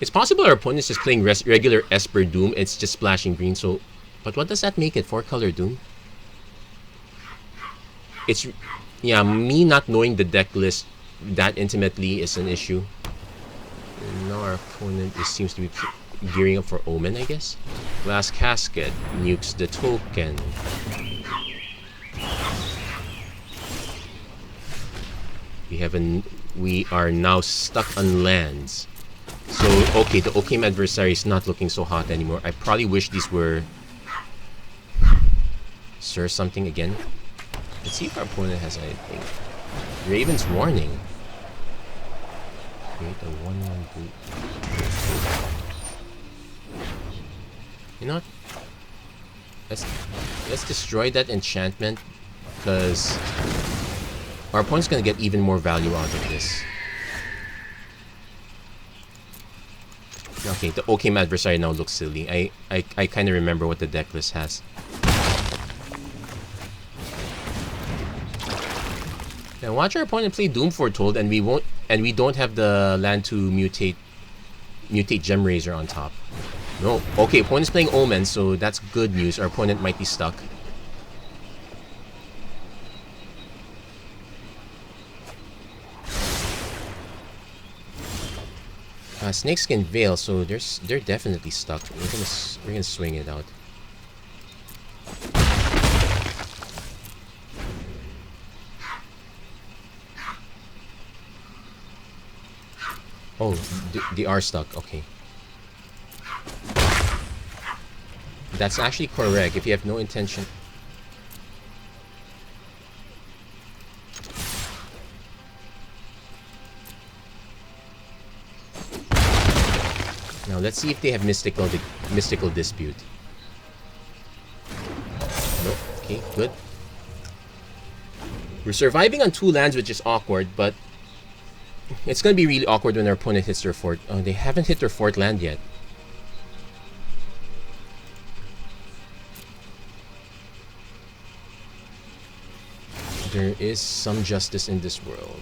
It's possible our opponent is just playing regular Esper Doom. It's just splashing green. So, but what does that make it? 4-color Doom? It's, yeah, me not knowing the deck list that intimately is an issue. And now our opponent seems to be gearing up for Omen, I guess. Last Casket nukes the token. We are now stuck on lands. So okay, the Okim adversary is not looking so hot anymore. I probably wish these were Sir something again. Let's see if our opponent has anything. Raven's Warning. Create a 1/1 boot. You know what? Let's destroy that enchantment, because our opponent's gonna get even more value out of this. Okay, the Okim adversary now looks silly. I kind of remember what the deck list has. Now watch our opponent play Doom Foretold, and we don't have the land to mutate Gem Razor on top. No, okay, opponent's playing Omen, so that's good news. Our opponent might be stuck. Snakeskin Veil, so they're definitely stuck. We're gonna swing it out. Oh, they are stuck. Okay. That's actually correct. If you have no intention. Now let's see if they have mystical dispute. Nope. Okay, good. We're surviving on 2 lands, which is awkward, but it's gonna be really awkward when our opponent hits their 4th. Oh, they haven't hit their 4th land yet. There is some justice in this world.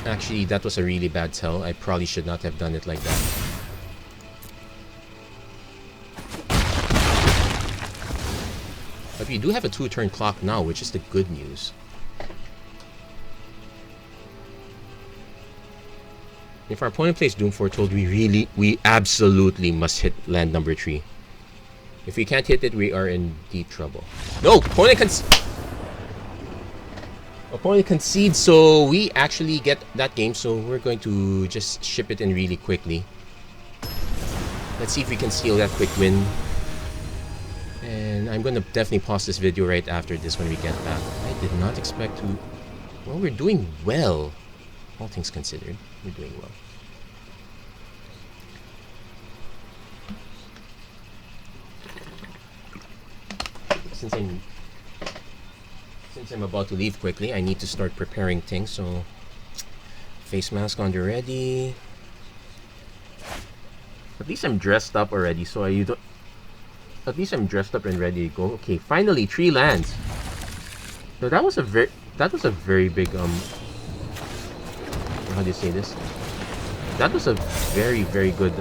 Actually, that was a really bad tell. I probably should not have done it like that. But we do have a 2-turn clock now, which is the good news. If our opponent plays Doom Foretold, we absolutely must hit land number 3. If we can't hit it, we are in deep trouble. No! Opponent concedes, so we actually get that game, so we're going to just ship it in really quickly. Let's see if we can steal that quick win. And I'm going to definitely pause this video right after this when we get back. I did not expect to... Well, we're doing well. All things considered, we're doing well. Since I'm about to leave quickly, I need to start preparing things, so face mask on the ready. At least I'm dressed up already, so at least I'm dressed up and ready to go. Okay, finally 3 lands. So that was a very big how do you say this? That was a very good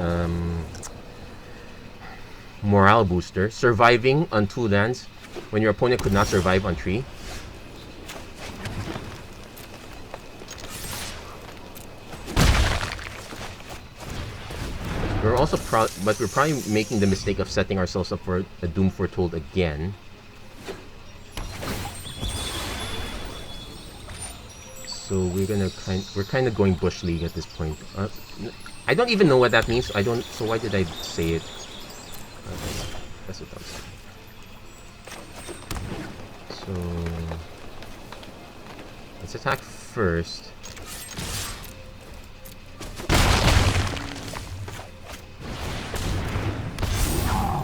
morale booster. Surviving on 2 lands when your opponent could not survive on 3. We're also but we're probably making the mistake of setting ourselves up for a Doom Foretold again. So we're kind of going Bush League at this point. I don't even know what that means. So why did I say it? That's what I'm saying. So let's attack first.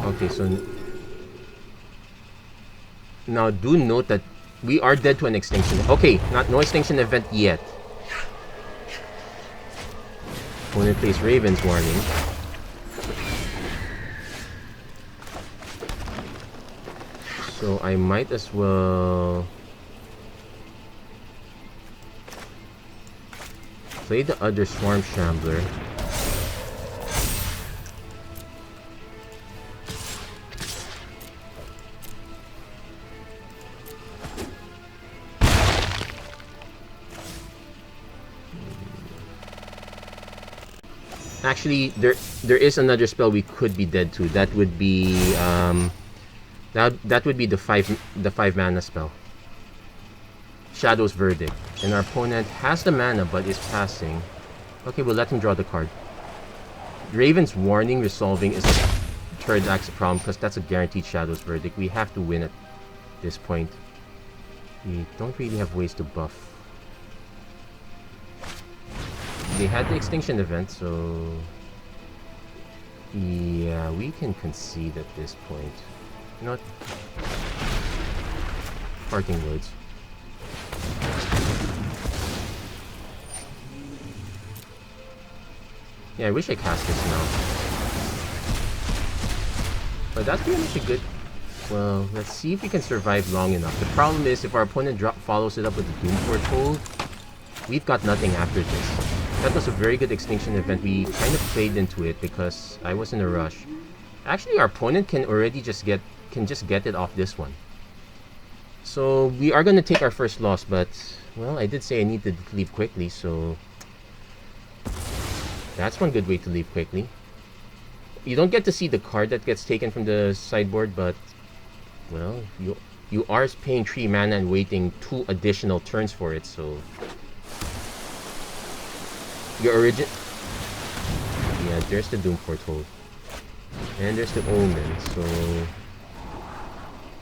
Okay, so now do note that we are dead to an extinction. Okay, no extinction event yet. Opponent plays Raven's Warning. So I might as well play the other Swarm Shambler. Actually, there is another spell we could be dead to. That would be that would be the five mana spell. Shadow's Verdict. And our opponent has the mana but is passing. Okay, we'll let him draw the card. Raven's Warning resolving is the third axe problem because that's a guaranteed Shadow's Verdict. We have to win at this point. We don't really have ways to buff. They had the Extinction event, so yeah, we can concede at this point. You know what? Parting words. Yeah, I wish I cast this now. But that's pretty much a good... Well, let's see if we can survive long enough. The problem is, if our opponent follows it up with the Doom Foretold, we've got nothing after this. That was a very good Extinction event. We kind of played into it because I was in a rush. Actually, our opponent can already just get it off this one. So we are going to take our first loss, but well, I did say I needed to leave quickly, so that's one good way to leave quickly. You don't get to see the card that gets taken from the sideboard, but well, you are paying 3 mana and waiting 2 additional turns for it, so your origin... Yeah, there's the Doom Foretold. And there's the Omen, so...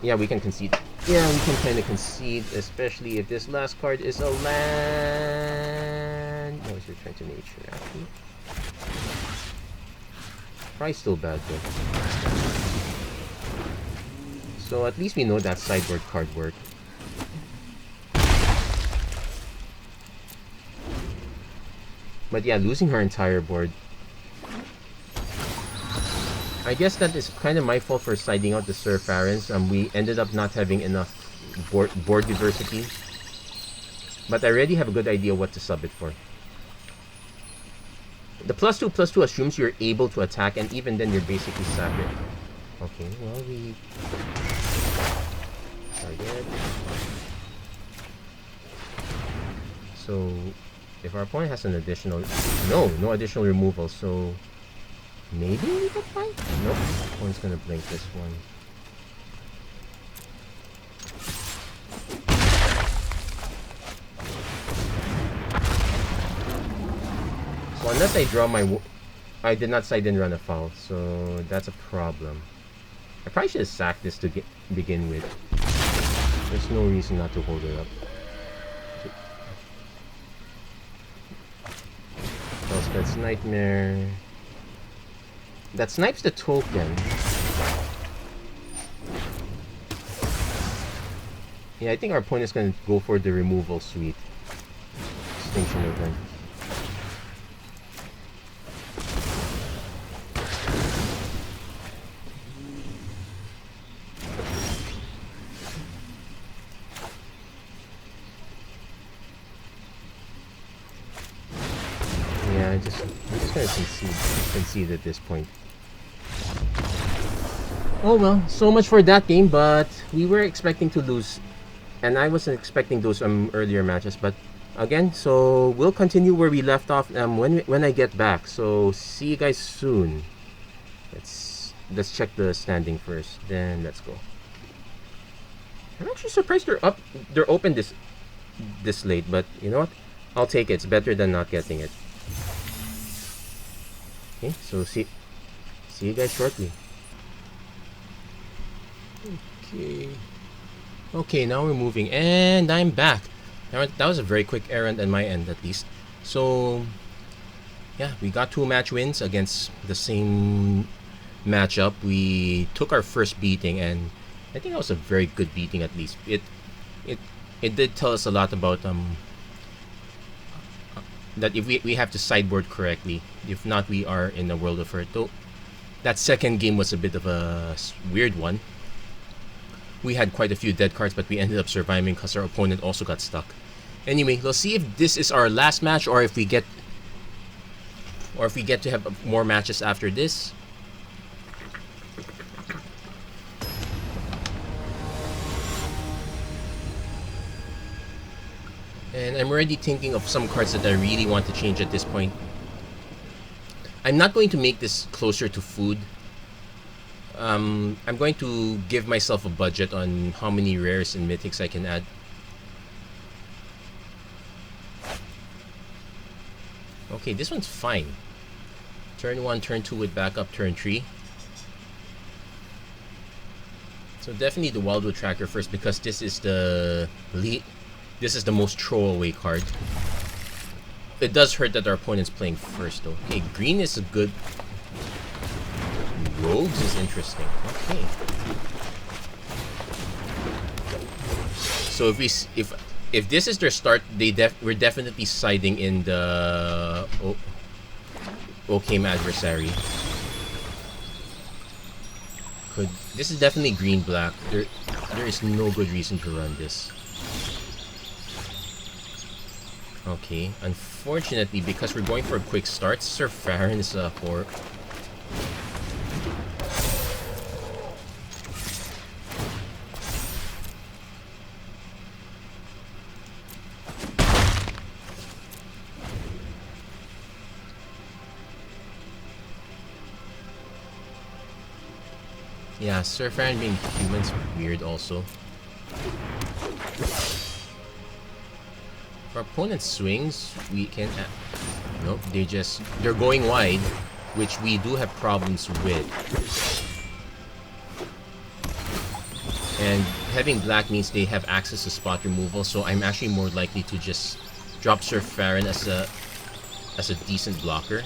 Yeah, we can concede. Yeah, we can kind of concede, especially if this last card is a land... No, it's Return to Nature, actually. Probably still bad, though. So at least we know that sideboard card worked. But yeah, losing her entire board. I guess that is kind of my fault for siding out the Sir Farons. We ended up not having enough board diversity. But I already have a good idea what to sub it for. The +2/+2 assumes you're able to attack, and even then you're basically sacked. Okay, well, we... Target. So... If our opponent has an additional... No additional removal, so... Maybe we can fight? Nope. Opponent's gonna blink this one. So unless I draw my... I did not side and run afoul, so that's a problem. I probably should have sacked this to begin with. There's no reason not to hold it up. That's Nightmare. That snipes the token. Yeah, I think our opponent is going to go for the removal suite. Extinction event. Yeah, I'm just going to concede at this point. Oh well, so much for that game, but we were expecting to lose. And I wasn't expecting those earlier matches, but again, so we'll continue where we left off when I get back. So see you guys soon. Let's check the standing first, then let's go. I'm actually surprised they're open this late, but you know what? I'll take it. It's better than not getting it. Okay, so see you guys shortly. Okay, now we're moving, and I'm back. That was a very quick errand on my end, at least. So, yeah, we got 2 match wins against the same matchup. We took our first beating, and I think that was a very good beating. At least it did tell us a lot about that if we have to sideboard correctly. If not, we are in a world of hurt. Though that second game was a bit of a weird one. We had quite a few dead cards, but we ended up surviving because our opponent also got stuck. Anyway, let's see if this is our last match, or if we get to have more matches after this. And I'm already thinking of some cards that I really want to change at this point. I'm not going to make this closer to food. I'm going to give myself a budget on how many rares and mythics I can add. Okay, this one's fine. Turn 1, turn 2 with backup, turn 3. So definitely the Wildwood Tracker first, because this is the most throwaway card. It does hurt that our opponent's playing first though. Okay, green is a good... Rogues is interesting. Okay. So if this is their start, we're definitely siding in the Okame adversary. This is definitely green-black. There is no good reason to run this. Okay, unfortunately, because we're going for a quick start, Sir Farron is for... Yeah, Sir Farron being human's weird also. If our opponent swings, we can... Nope, they're going wide, which we do have problems with. And having black means they have access to spot removal, so I'm actually more likely to just drop Sir Farron as a decent blocker.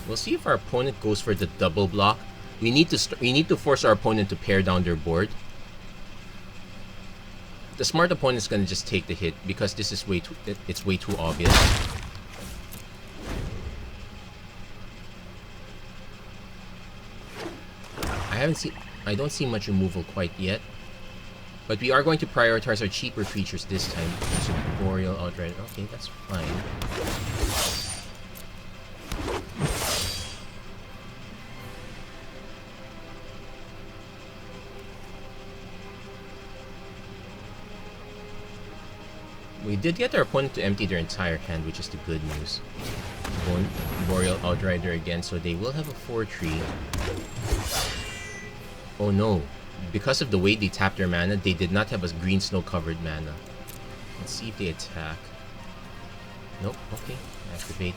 We'll see if our opponent goes for the double block. We need to force our opponent to pare down their board. The smart opponent is gonna just take the hit because this is way too obvious. I don't see much removal quite yet. But we are going to prioritize our cheaper creatures this time. So Boreal outright. Okay, that's fine. We did get our opponent to empty their entire hand, which is the good news. Boreal Outrider again, so they will have a 4-3. Oh no. Because of the way they tapped their mana, they did not have a green snow covered mana. Let's see if they attack. Nope, okay. Activate.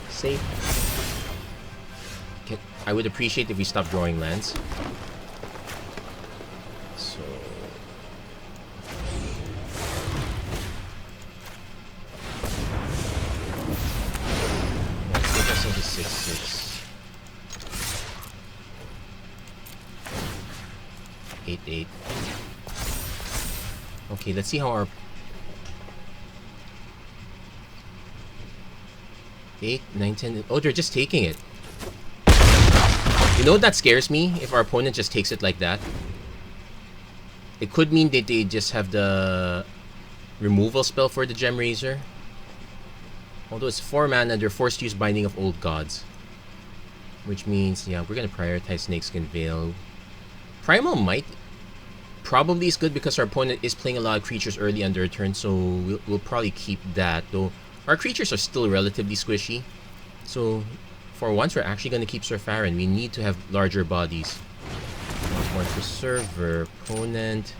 Safe. I would appreciate if we stop drawing lands. So... let's take ourselves a 6/6. 8/8. Okay, let's see how our 8, 9, 10. Oh, they're just taking it. You know what that scares me? If our opponent just takes it like that. It could mean that they just have the removal spell for the Gem Razor. Although it's 4 mana, they're forced to use Binding of Old Gods. Which means, yeah, we're gonna prioritize Snakeskin Veil. Primal Might probably is good because our opponent is playing a lot of creatures early on their turn, so we'll probably keep that. Though our creatures are still relatively squishy. So for once, we're actually going to keep Sir Farron. We need to have larger bodies. One Preserver, opponent.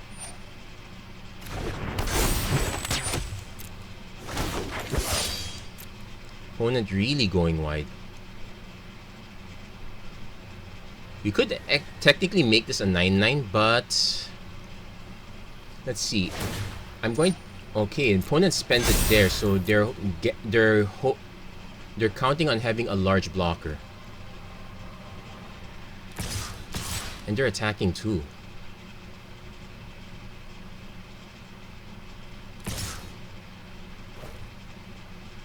Opponent really going wide. We could technically make this a 9/9, but let's see. I'm going. Okay, opponent spends it there, so they're counting on having a large blocker, and they're attacking too.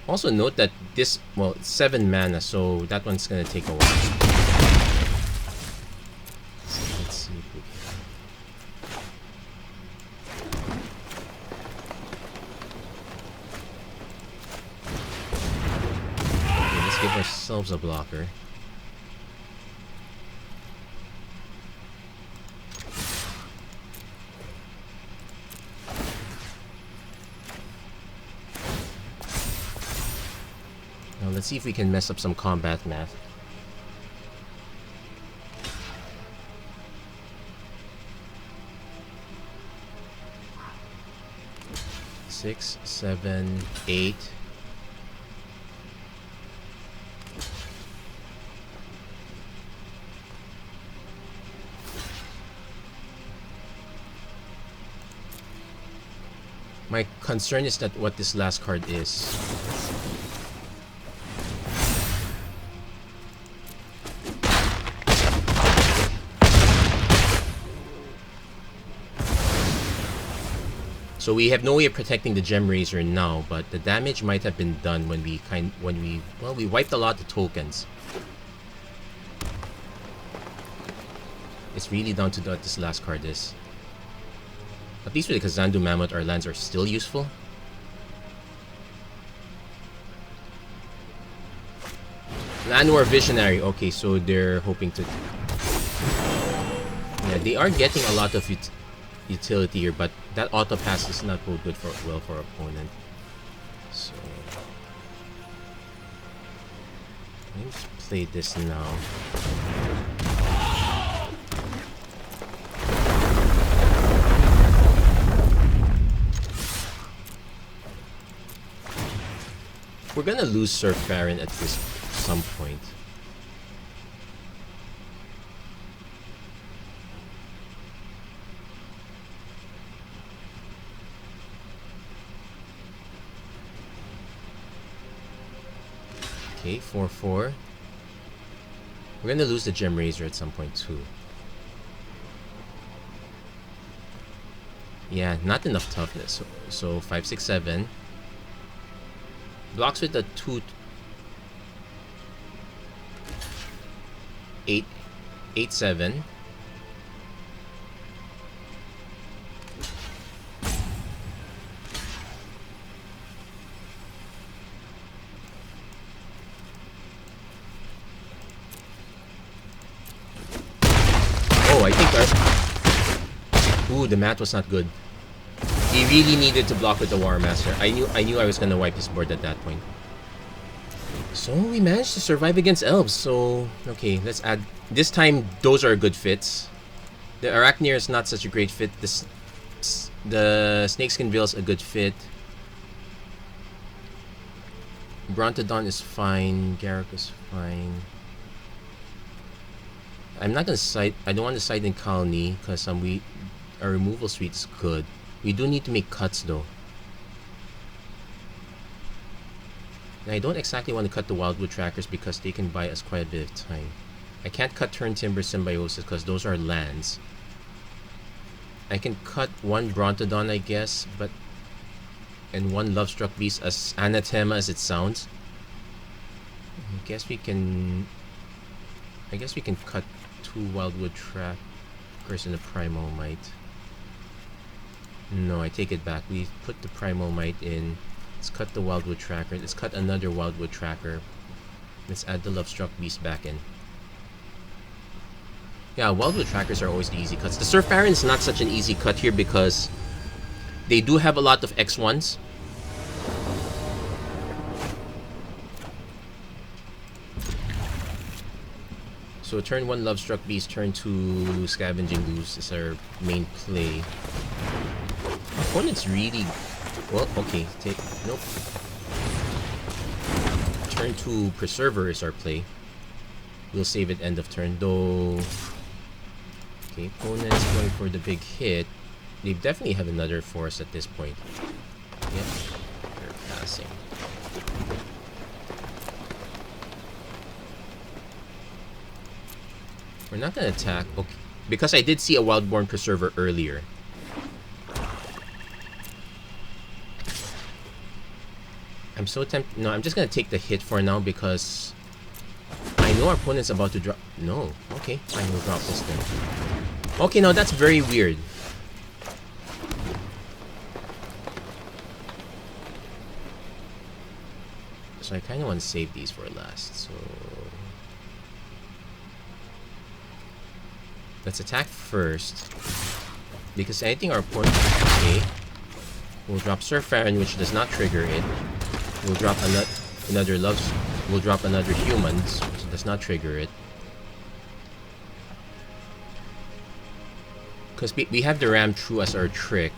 Also note that this, well, it's 7 mana, so that one's gonna take a while. Let's see if we can... Okay, let's give ourselves a blocker. Now let's see if we can mess up some combat math. 6, 7, 8. My concern is that what this last card is. So we have no way of protecting the Gem Razor now, but the damage might have been done when we we wiped a lot of tokens. It's really down to what this last card is. At least with the Kazandu Mammoth, our lands are still useful. Llanowar Visionary. Okay, so they're hoping to... Yeah, they are getting a lot of utility here, but that auto pass does not go good for our opponent. So let's play this now. We're gonna lose Surf Baron at some point. Okay, 4/4. We're gonna lose the Gem Razor at some point too. Yeah, not enough toughness. So 5, 6, 7. Blocks with the 2, 8, 8, 7. Oh, I think our... Ooh, the math was not good. He really needed to block with the War Master. I knew I was gonna wipe his board at that point. So we managed to survive against elves. So okay, let's add. This time those are good fits. The Arachneer is not such a great fit. The Snakeskin Veil is a good fit. Brontodon is fine. Garruk is fine. I'm not gonna side. I don't want to side in Colony because our removal suite is good. We do need to make cuts though. And I don't exactly want to cut the Wildwood Trackers because they can buy us quite a bit of time. I can't cut Turn Timber Symbiosis because those are lands. I can cut one Brontodon, I guess, and one Lovestruck Beast, as anathema as it sounds. I guess we can cut 2 Wildwood Trackers and a Primal Might. No, I take it back. We put the Primal Might in. Let's cut the Wildwood Tracker. Let's cut another Wildwood Tracker. Let's add the Lovestruck Beast back in. Yeah, Wildwood Trackers are always the easy cuts. The Surf Baron is not such an easy cut here because they do have a lot of X1s. So turn 1 Lovestruck Beast, turn 2 Scavenging Ooze is our main play. Opponent's really... Well, okay, nope. Turn 2 Preserver is our play. We'll save it end of turn, though. Okay, opponent's going for the big hit. They definitely have another force at this point. Yep, they're passing. We're not gonna attack, okay, because I did see a Wildborn Preserver earlier. I'm so tempted. No, I'm just gonna take the hit for now because I know our opponent's about to drop. No, okay, fine, we'll drop this then. Okay, now that's very weird. So I kind of want to save these for last. So let's attack first because I think our opponent. Okay, we'll drop Surf Baron, which does not trigger it. We'll drop another We'll drop another humans, which does not trigger it. Because we have the Ram True as our trick.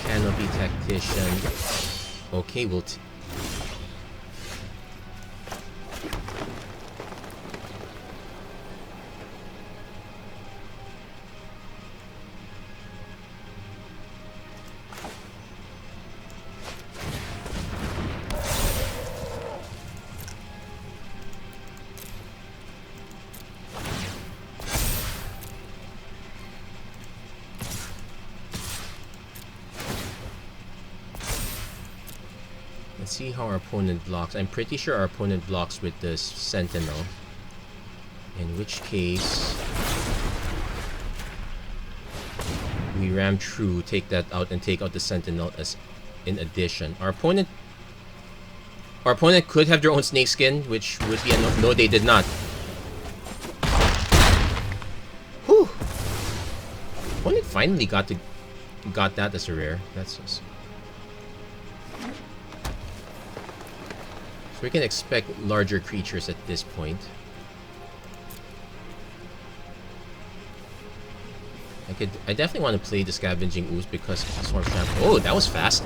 Canopy Tactician. Okay, we'll... Let's see how our opponent blocks. I'm pretty sure our opponent blocks with this Sentinel. In which case... we Ram True, take that out, and take out the Sentinel as in addition. Our opponent could have their own Snakeskin, which would be a no. No, they did not. Whew! Opponent finally got that as a rare. That's just... we can expect larger creatures at this point. I definitely want to play the Scavenging Ooze because Swarm Champ. Oh, that was fast.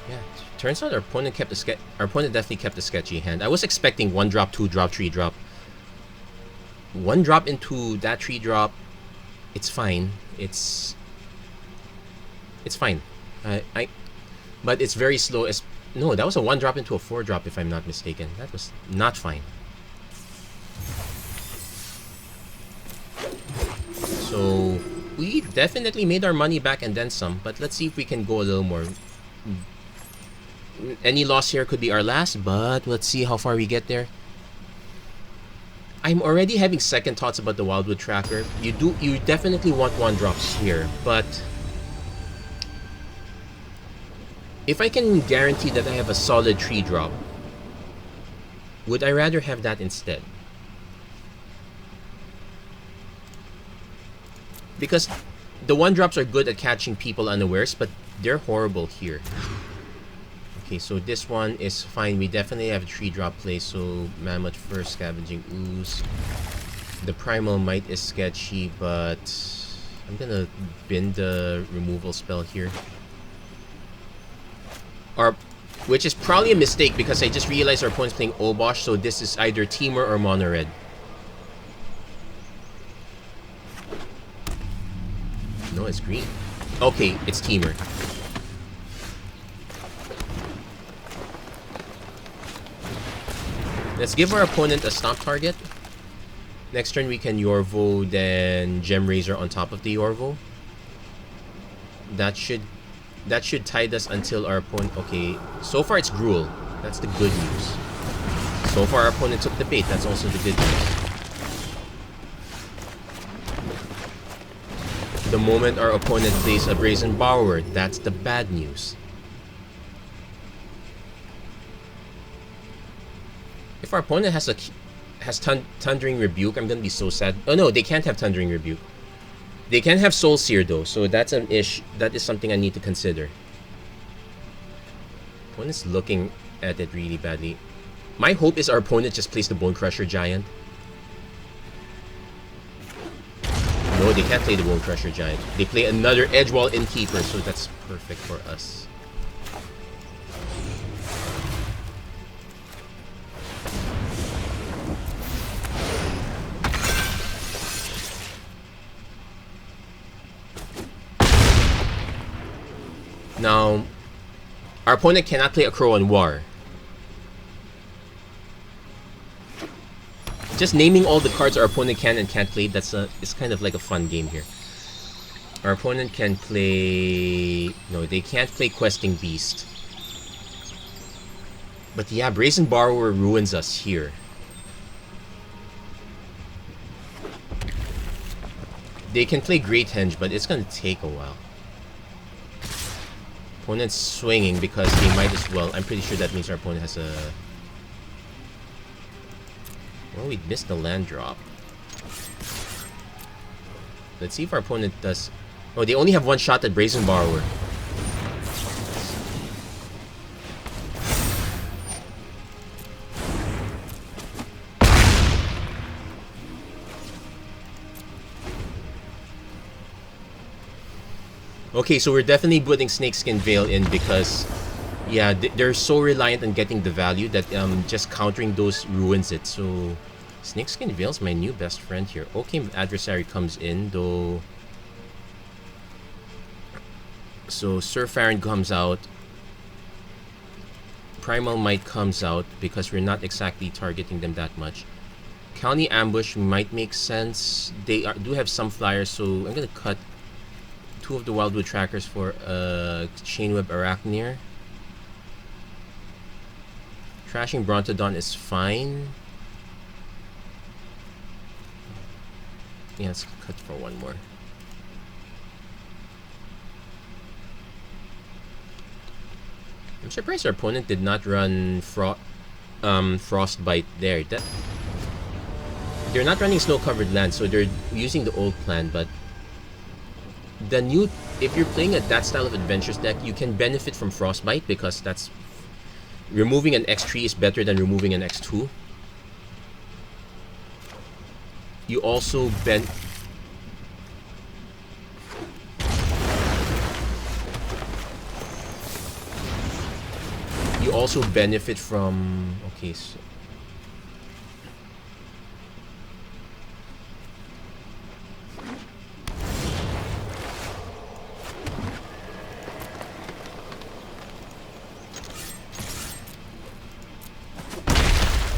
Yeah, turns out our opponent definitely kept a sketchy hand. I was expecting 1-drop, 2-drop, 3-drop. 1-drop into that 3-drop. It's fine. It's fine. But it's very slow. No, that was a 1-drop into a 4-drop if I'm not mistaken. That was not fine. So we definitely made our money back and then some. But let's see if we can go a little more. Any loss here could be our last, but let's see how far we get there. I'm already having second thoughts about the Wildwood Tracker. You definitely want 1-drops here, but if I can guarantee that I have a solid 3-drop, would I rather have that instead? Because the 1-drops are good at catching people unawares, but they're horrible here. Okay, so this one is fine. We definitely have a 3-drop play, so Mammoth first, Scavenging Ooze. The Primal Might is sketchy, but I'm gonna bin the removal spell here. Which is probably a mistake because I just realized our opponent's playing Obosh, so this is either Teamer or Mono Red. No, it's green. Okay, it's Teamer. Let's give our opponent a stomp target. Next turn we can Yorvo, then Gem Razor on top of the Yorvo. That should tide us until our opponent... Okay, so far it's Gruul. That's the good news. So far our opponent took the bait. That's also the good news. The moment our opponent plays a Brazen Borrower, that's the bad news. If our opponent has Thundering Rebuke, I'm gonna be so sad. Oh no, they can't have Thundering Rebuke. They can have Soul Sear though, so that's an ish. That is something I need to consider. Opponent's looking at it really badly. My hope is our opponent just plays the Bone Crusher Giant. No, they can't play the Bone Crusher Giant. They play another Edgewall Innkeeper, so that's perfect for us. Now, our opponent cannot play a Crow on War. Just naming all the cards our opponent can and can't play, it's kind of like a fun game here. Our opponent can play... No, they can't play Questing Beast. But yeah, Brazen Borrower ruins us here. They can play Great Henge, but it's gonna take a while. Opponent's swinging because they might as well. I'm pretty sure that means our opponent has a... Well, we missed the land drop. Let's see if our opponent does... Oh, they only have one shot at Brazen Borrower. Okay, so we're definitely putting Snakeskin Veil in because, yeah, they're so reliant on getting the value that just countering those ruins it. So, Snakeskin Veil's my new best friend here. Okay, Adversary comes in, though. So, Sir Farron comes out. Primal Might comes out because we're not exactly targeting them that much. County Ambush might make sense. They do have some flyers, so I'm going to cut 2 of the Wildwood Trackers for Chainweb Arachneer. Trashing Brontodon is fine. Yeah, let's cut for 1 more. I'm surprised our opponent did not run Frostbite there. They're not running Snow-Covered Land, so they're using the old plan, but the new, if you're playing that style of Adventures deck, you can benefit from Frostbite because that's removing an X3 is better than removing an X2. You also benefit from, okay, so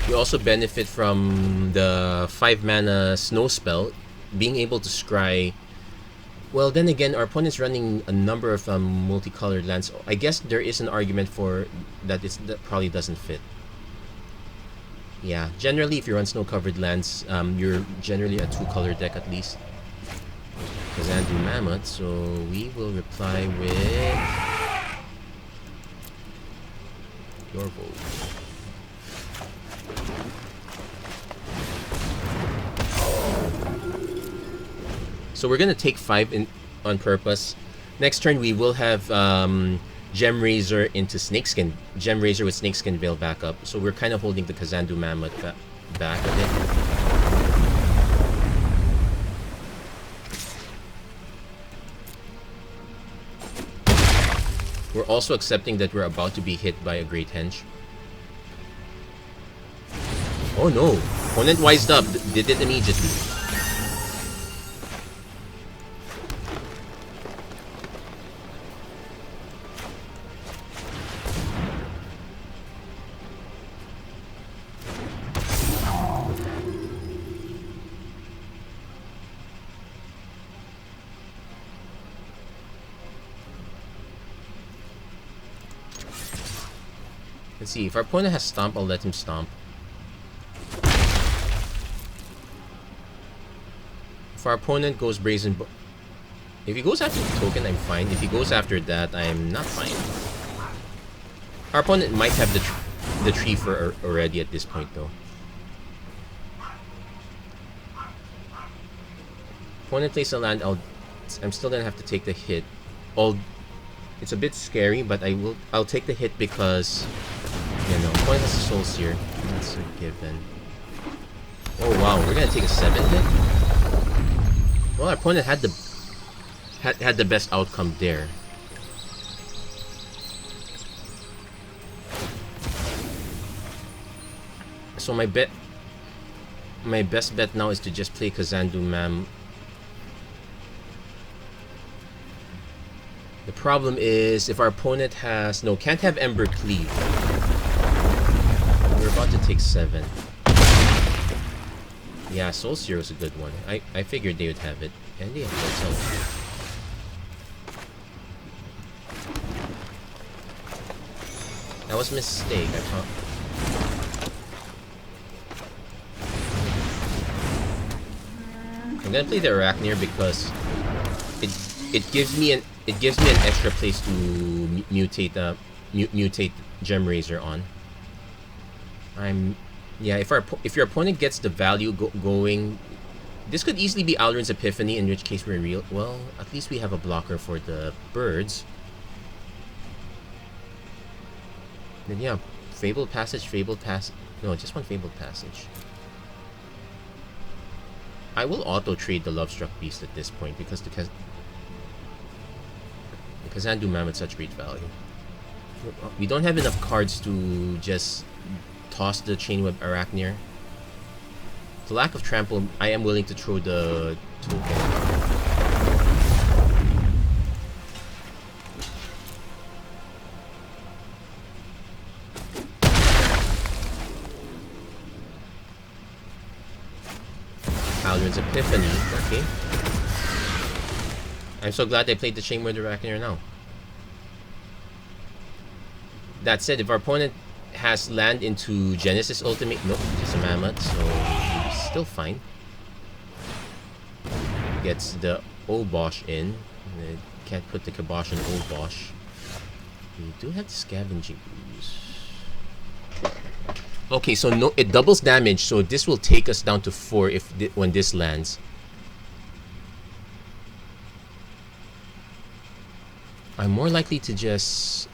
you also benefit from the 5-mana Snow Spell, being able to scry. Well, then again, our opponent's running a number of multicolored lands. I guess there is an argument for that. That probably doesn't fit. Yeah, generally, if you run Snow-Covered lands, you're generally a 2-color deck at least. Kazandu Mammoth, so we will reply with your vote. So we're gonna take 5 on purpose. Next turn we will have Gem Razor into Snakeskin. Gem Razor with Snakeskin Veil back up. So we're kind of holding the Kazandu Mammoth back a bit. We're also accepting that we're about to be hit by a Great Henge. Oh no! Opponent wised up. Did it immediately. Let's see, if our opponent has Stomp, I'll let him Stomp. If our opponent goes Brazen... If he goes after the token, I'm fine. If he goes after that, I'm not fine. Our opponent might have the tree for already at this point, though. Opponent plays a land, I'm still gonna have to take the hit. It's a bit scary, but I'll take the hit because, you know, opponent has a Soul Seer. That's a given. Oh wow, we're gonna take a 7 hit? Well, our opponent had the best outcome there. So my best bet now is to just play Kazandu Mam. The problem is if our opponent can't have Ember Cleave. We're about to take 7. Yeah, Soul Seer is a good one. I figured they would have it. And they have it. That was a mistake. I thought. I'm gonna play the Arachneer because it gives me an extra place to mutate Gem Razor on. Yeah, if your opponent gets the value going, This could easily be Alrund's Epiphany, in which case we're real. Well, at least we have a blocker for the birds. Then yeah, Fabled Passage, Fabled Passage. No, just one Fabled Passage. I will auto-trade the Lovestruck Beast at this point because the Kazandu Mammoth's such great value. We don't have enough cards to just toss the Chainweb Arachneer. The lack of trample, I am willing to throw the token. Alrund's Epiphany, okay. I'm so glad I played the Chainweb Arachneer now. That said, if our opponent has land into Genesis Ultimate, nope, just a Mammoth, so he's still fine. Gets the Obosh in. Can't put the Kibosh on Obosh. We do have the Scavenging Ooze. Okay, so no, it doubles damage, so this will take us down to 4 if when this lands. I'm more likely to just...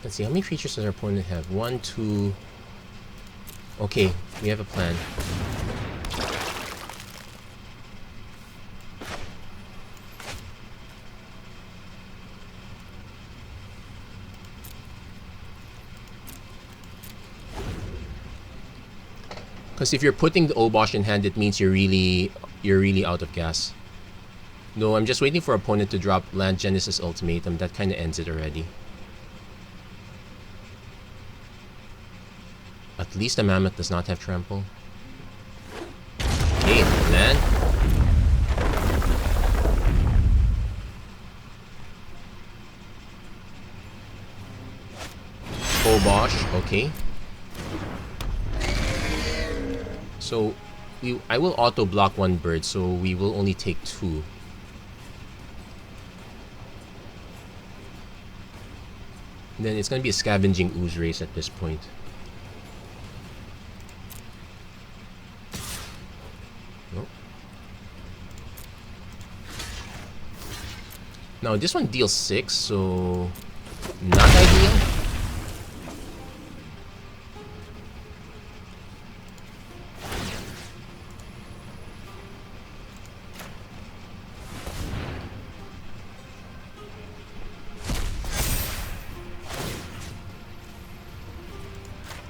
Let's see, how many creatures does our opponent have? 1, 2... Okay, we have a plan. Because if you're putting the Obosh in hand, it means you're really out of gas. No, I'm just waiting for opponent to drop land Genesis Ultimatum. That kind of ends it already. At least the Mammoth does not have trample. Okay, land. Obosh, okay. So, I will auto-block one bird, so we will only take 2. And then it's going to be a Scavenging Ooze race at this point. Nope. Now, this one deals 6, so... not ideal.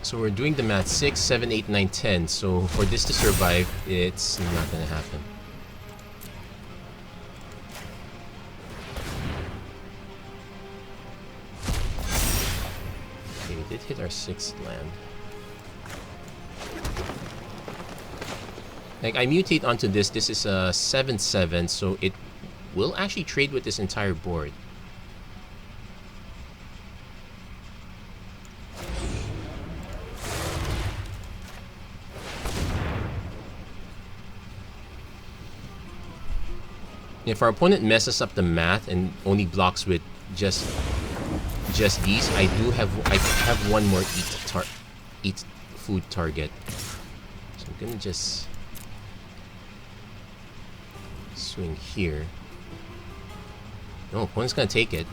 So we're doing the math 6, 7, 8, 9, 10. So for this to survive, it's not gonna happen. Okay, we did hit our 6th land. Like, I mutate onto this. This is a 7/7, so it will actually trade with this entire board. If our opponent messes up the math and only blocks with just these, I have one more eat food target. So I'm gonna just swing here. No, opponent's gonna take it.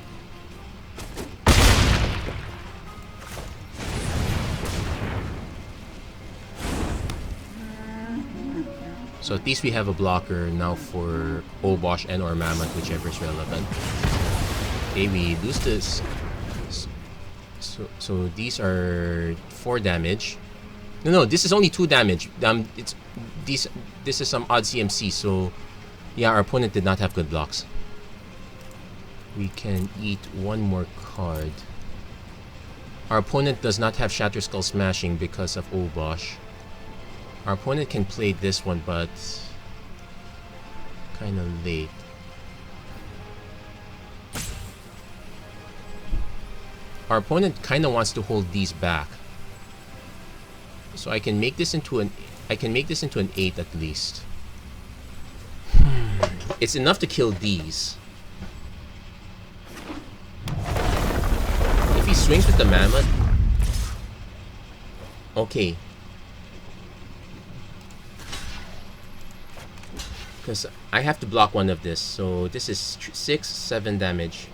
So at least we have a blocker now for Obosh and or Mammoth, whichever is relevant. Okay, we lose this. So these are 4 damage. No, this is only 2 damage. This is some odd CMC. So yeah, our opponent did not have good blocks. We can eat one more card. Our opponent does not have Shatter Skull Smashing because of Obosh. Our opponent can play this one, but kind of late. Our opponent kind of wants to hold these back, so I can make this into an 8 at least. It's enough to kill these. If he swings with the Mammoth... Okay. Because I have to block one of this. So this is 6, 7 damage.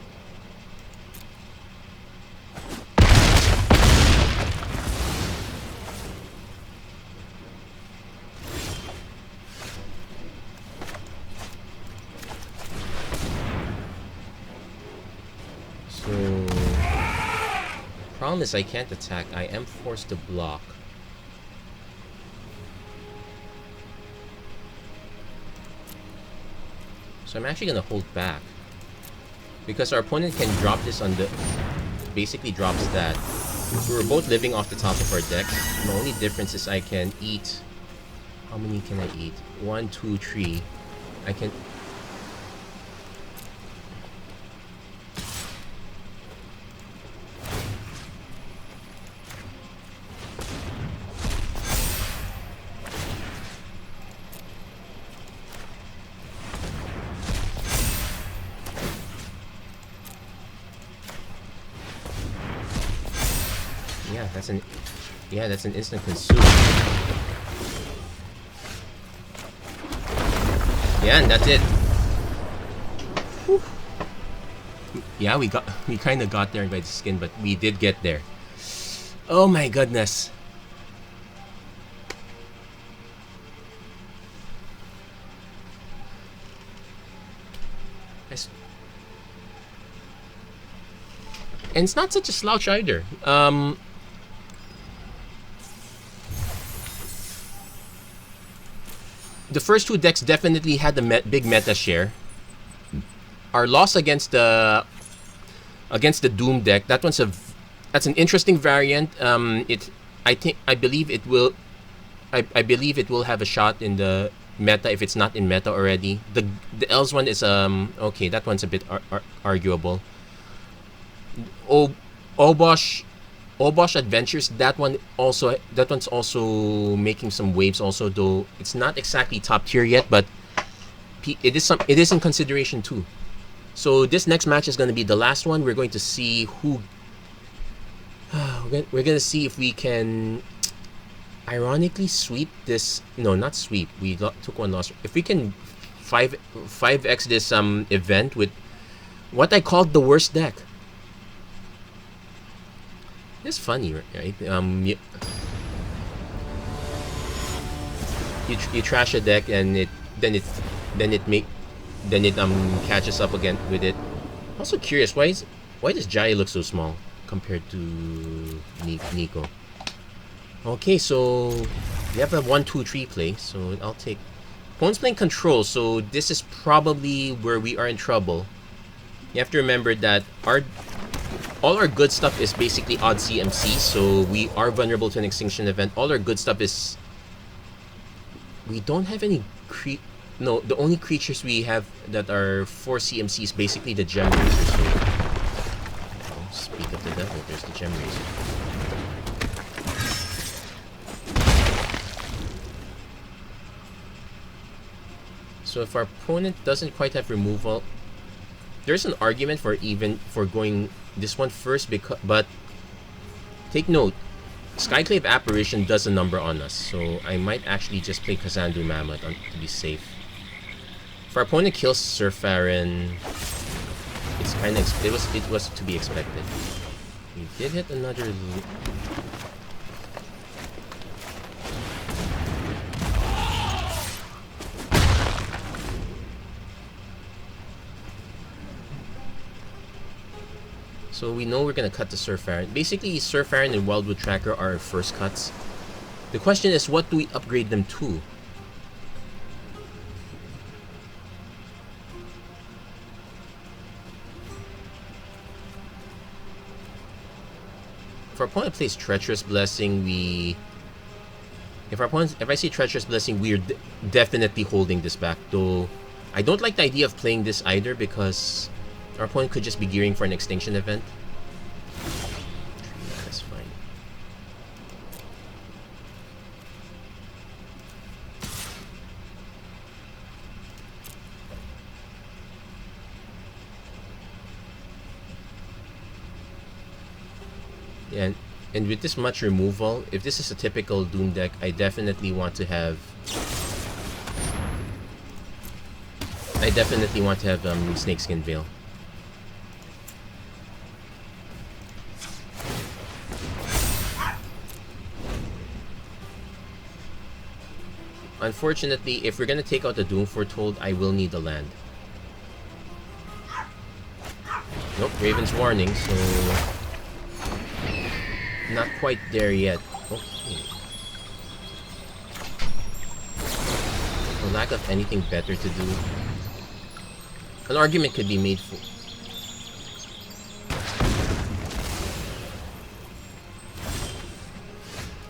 So... Problem is I can't attack. I am forced to block. So I'm actually gonna hold back. Because our opponent can drop this on the... Basically drops that. So we're both living off the top of our deck. The only difference is I can eat... How many can I eat? 1, 2, 3. I can... Yeah, that's an instant consume. Yeah, and that's it. Whew. Yeah, we kind of got there by the skin, but we did get there. Oh my goodness. And it's not such a slouch either. The first two decks definitely had the big meta share. Our loss against the Doom deck, that's an interesting variant. I believe it will have a shot in the meta if it's not in meta already. The Elves one is okay, that one's a bit arguable. Obosh Adventures, that one's also making some waves also, though it's not exactly top tier yet, but it is in consideration too. So this next match is going to be the last one. We're going to see who we're going to see if we can ironically sweep this. No, not sweep. We took one loss. If we can 5x this event with what I called the worst deck. It's funny, right? You trash a deck and it catches up again with it. Also curious, why does Jai look so small compared to Nico? Okay, so we have a 1-2-3 play, so I'll take. Opponent's playing control, so this is probably where we are in trouble. You have to remember that all our good stuff is basically odd CMC, so we are vulnerable to an extinction event. All our good stuff is... We don't have any No, the only creatures we have that are 4 CMC is basically the Gem Razor. So... Oh, speak of the devil, there's the Gem Razor. So if our opponent doesn't quite have removal, there's an argument for going this one first, but take note, Skyclave Apparition does a number on us, so I might actually just play Kazandu Mammoth to be safe. If our opponent kills Surfarin, it was to be expected. We did hit another. So we know we're going to cut the Surfarin. Basically, Surfarin and Wildwood Tracker are our first cuts. The question is, what do we upgrade them to? If our opponent plays Treacherous Blessing, if I see Treacherous Blessing, we're definitely holding this back. Though I don't like the idea of playing this either, because our opponent could just be gearing for an extinction event. That's fine. And with this much removal, if this is a typical Doom deck, I definitely want to have Snakeskin Veil. Unfortunately, if we're gonna take out the Doom Foretold, I will need the land. Nope, Raven's Warning, so not quite there yet. Okay. For lack of anything better to do, an argument could be made for...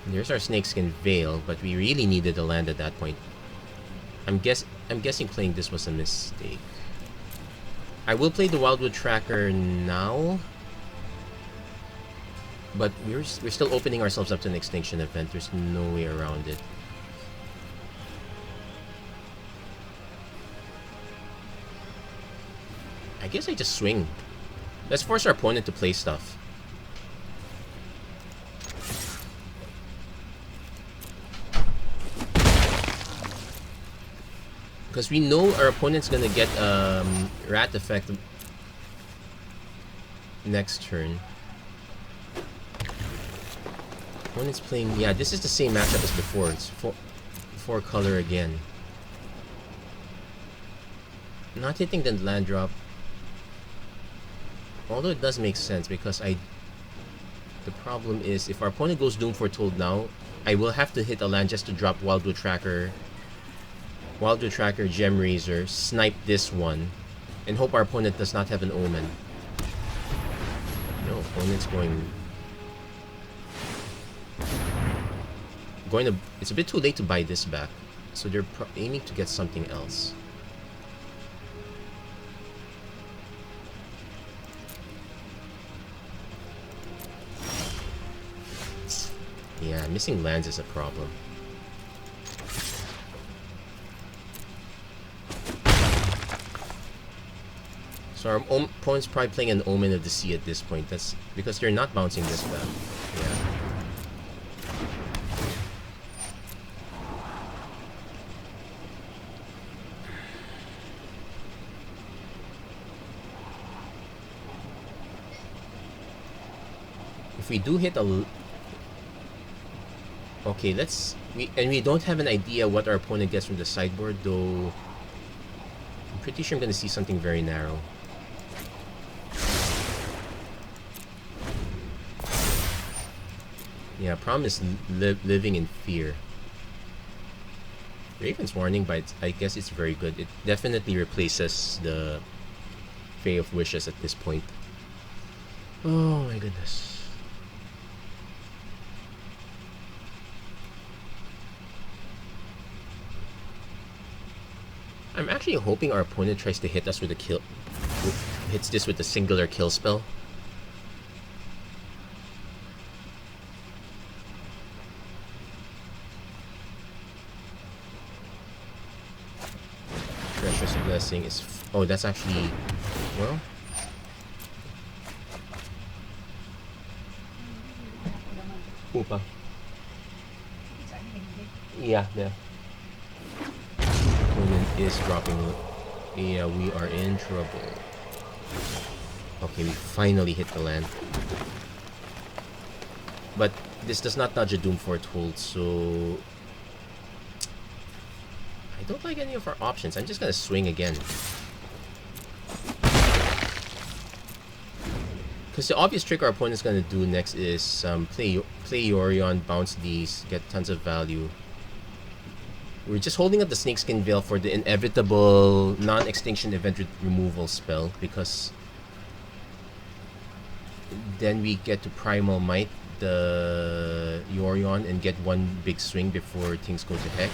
There's our Snakeskin Veil, but we really needed the land at that point. I'm guessing playing this was a mistake. I will play the Wildwood Tracker now, but we're still opening ourselves up to an extinction event. There's no way around it. I guess I just swing. Let's force our opponent to play stuff. Because we know our opponent's gonna get Rat Effect next turn. Opponent's playing... Yeah, this is the same matchup as before. It's four color again. Not hitting the land drop. Although it does make sense because the problem is if our opponent goes Doom Foretold now, I will have to hit a land just to drop Wildwood Tracker, Gem Razor, snipe this one, and hope our opponent does not have an Omen. No, opponent's going to... It's a bit too late to buy this back, so they're aiming to get something else. Yeah, missing lands is a problem. So our opponent's probably playing an Omen of the Sea at this point. That's because they're not bouncing this back. Yeah. If we do hit a... Okay, we don't have an idea what our opponent gets from the sideboard, though I'm pretty sure I'm gonna see something very narrow. Yeah, problem is living in fear. Raven's Warning, but I guess it's very good. It definitely replaces the Fae of Wishes at this point. Oh my goodness. I'm actually hoping our opponent tries to hit us with a kill. Hits this with a singular kill spell. Precious Blessing is... Oh, that's actually... Well... Upa. Yeah. Opponent is dropping. Yeah, we are in trouble. Okay, we finally hit the land. But this does not dodge a Doom Foretold, so... I don't like any of our options. I'm just gonna swing again. Because the obvious trick our opponent's gonna do next is play Yorion, bounce these, get tons of value. We're just holding up the Snakeskin Veil for the inevitable non-extinction event removal spell, because then we get to Primal Might the Yorion and get one big swing before things go to heck.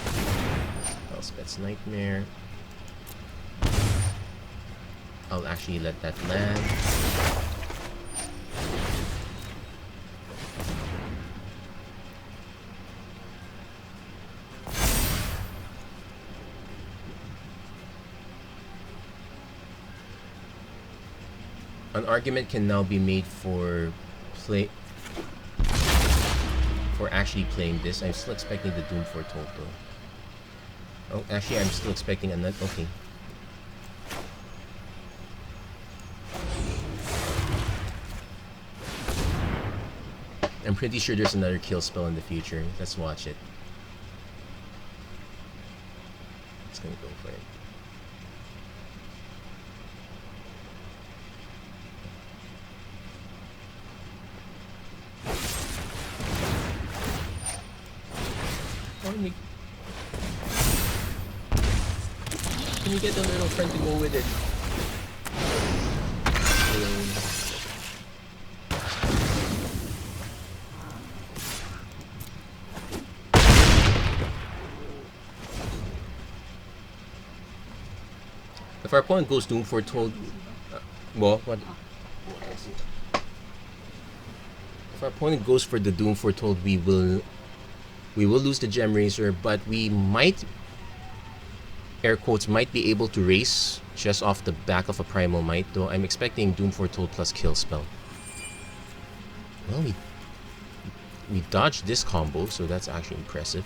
Elspeth's Nightmare. I'll actually let that land. An argument can now be made for before actually playing this. I'm still expecting the Doom Foretold though. Oh, actually, I'm still expecting another. Okay. I'm pretty sure there's another kill spell in the future. Let's watch it. It's gonna go for it. Can you get the little friend to go with it? If our opponent goes Doom Foretold, well, what? If our opponent goes for the Doom Foretold, we will lose the Gem Razor, but we might, air quotes, might be able to race just off the back of a Primal Might, though I'm expecting Doom Foretold plus Kill Spell. Well, we dodged this combo, so that's actually impressive.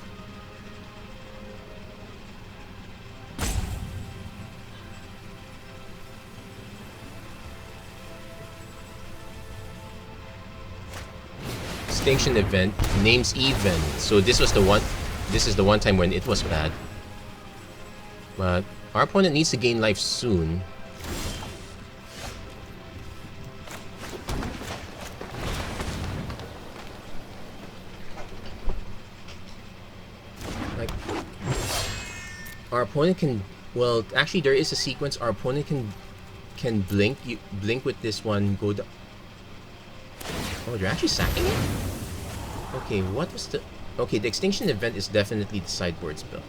Extinction event, names even. So this was the one. This is the one time when it was bad. But our opponent needs to gain life soon. Like, our opponent can. Well, actually, there is a sequence. Our opponent can blink. You blink with this one. Go down. Oh, they're actually sacking it? Okay, what was the... Okay, the Extinction event is definitely the sideboard spell.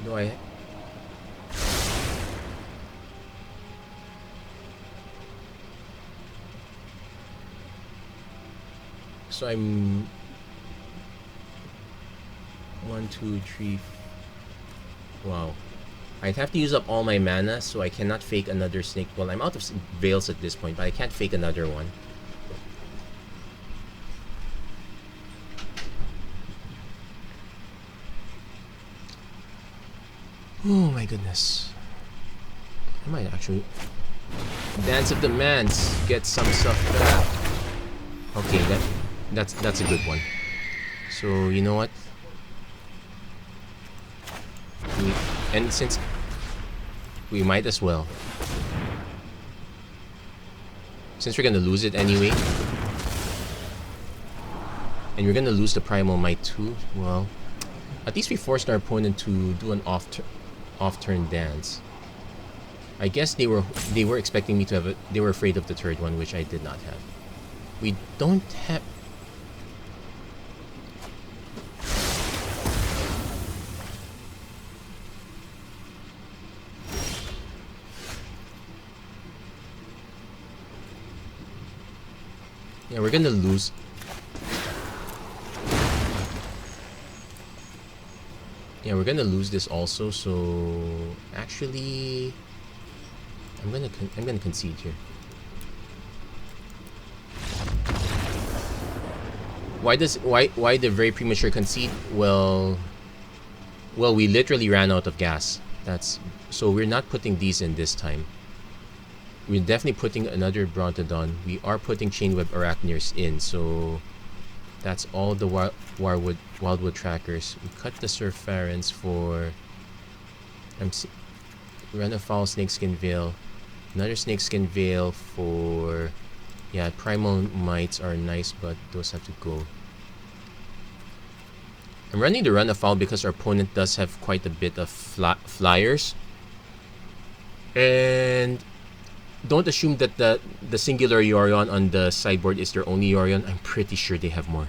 Do I... So I'm... 1, 2, 3... Wow. I'd have to use up all my mana, so I cannot fake another snake. Well, I'm out of veils at this point, but I can't fake another one. Oh my goodness. I might actually... Dance of the Mans, get some stuff back. Okay, that's a good one. So, you know what? And since we might as well, since we're gonna lose it anyway, and we're gonna lose the Primal Might too, well, at least we forced our opponent to do an off-turn dance. I guess they were expecting me to have they were afraid of the third one, which I did not have. We don't have. Yeah, we're gonna lose. Yeah, we're gonna lose this also. So actually, I'm gonna concede here. Why the very premature concede? Well, we literally ran out of gas. So we're not putting these in this time. We're definitely putting another Brontodon. We are putting Chainweb Arachniers in, so that's all the Wildwood Trackers. We cut the Surfarans for... Run a Foul Snakeskin Veil. Another Snakeskin Veil for... Yeah, Primal Mites are nice, but those have to go. I'm running the Run a Foul because our opponent does have quite a bit of flyers. And... Don't assume that the singular Yorion on the sideboard is their only Yorion. I'm pretty sure they have more.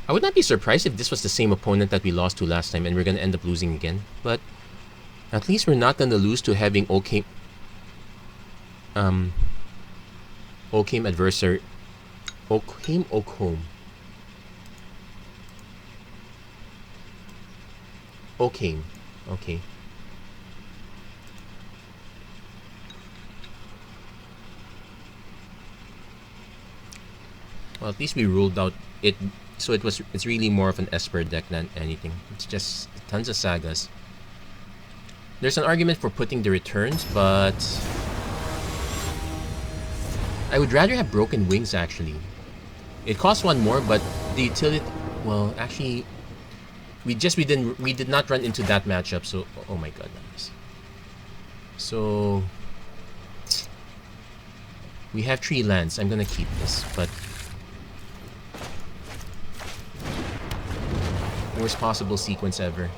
I would not be surprised if this was the same opponent that we lost to last time and we're going to end up losing again. But at least we're not going to lose to having Occam adversary. Occam. Okay. Well, at least we ruled out it, so it's really more of an Esper deck than anything. It's just tons of sagas. There's an argument for putting the returns, but I would rather have Broken Wings actually. It costs one more, but the utility, well, actually, we did not run into that matchup. So, oh my goodness. So we have 3 lands. I'm gonna keep this, but worst possible sequence ever.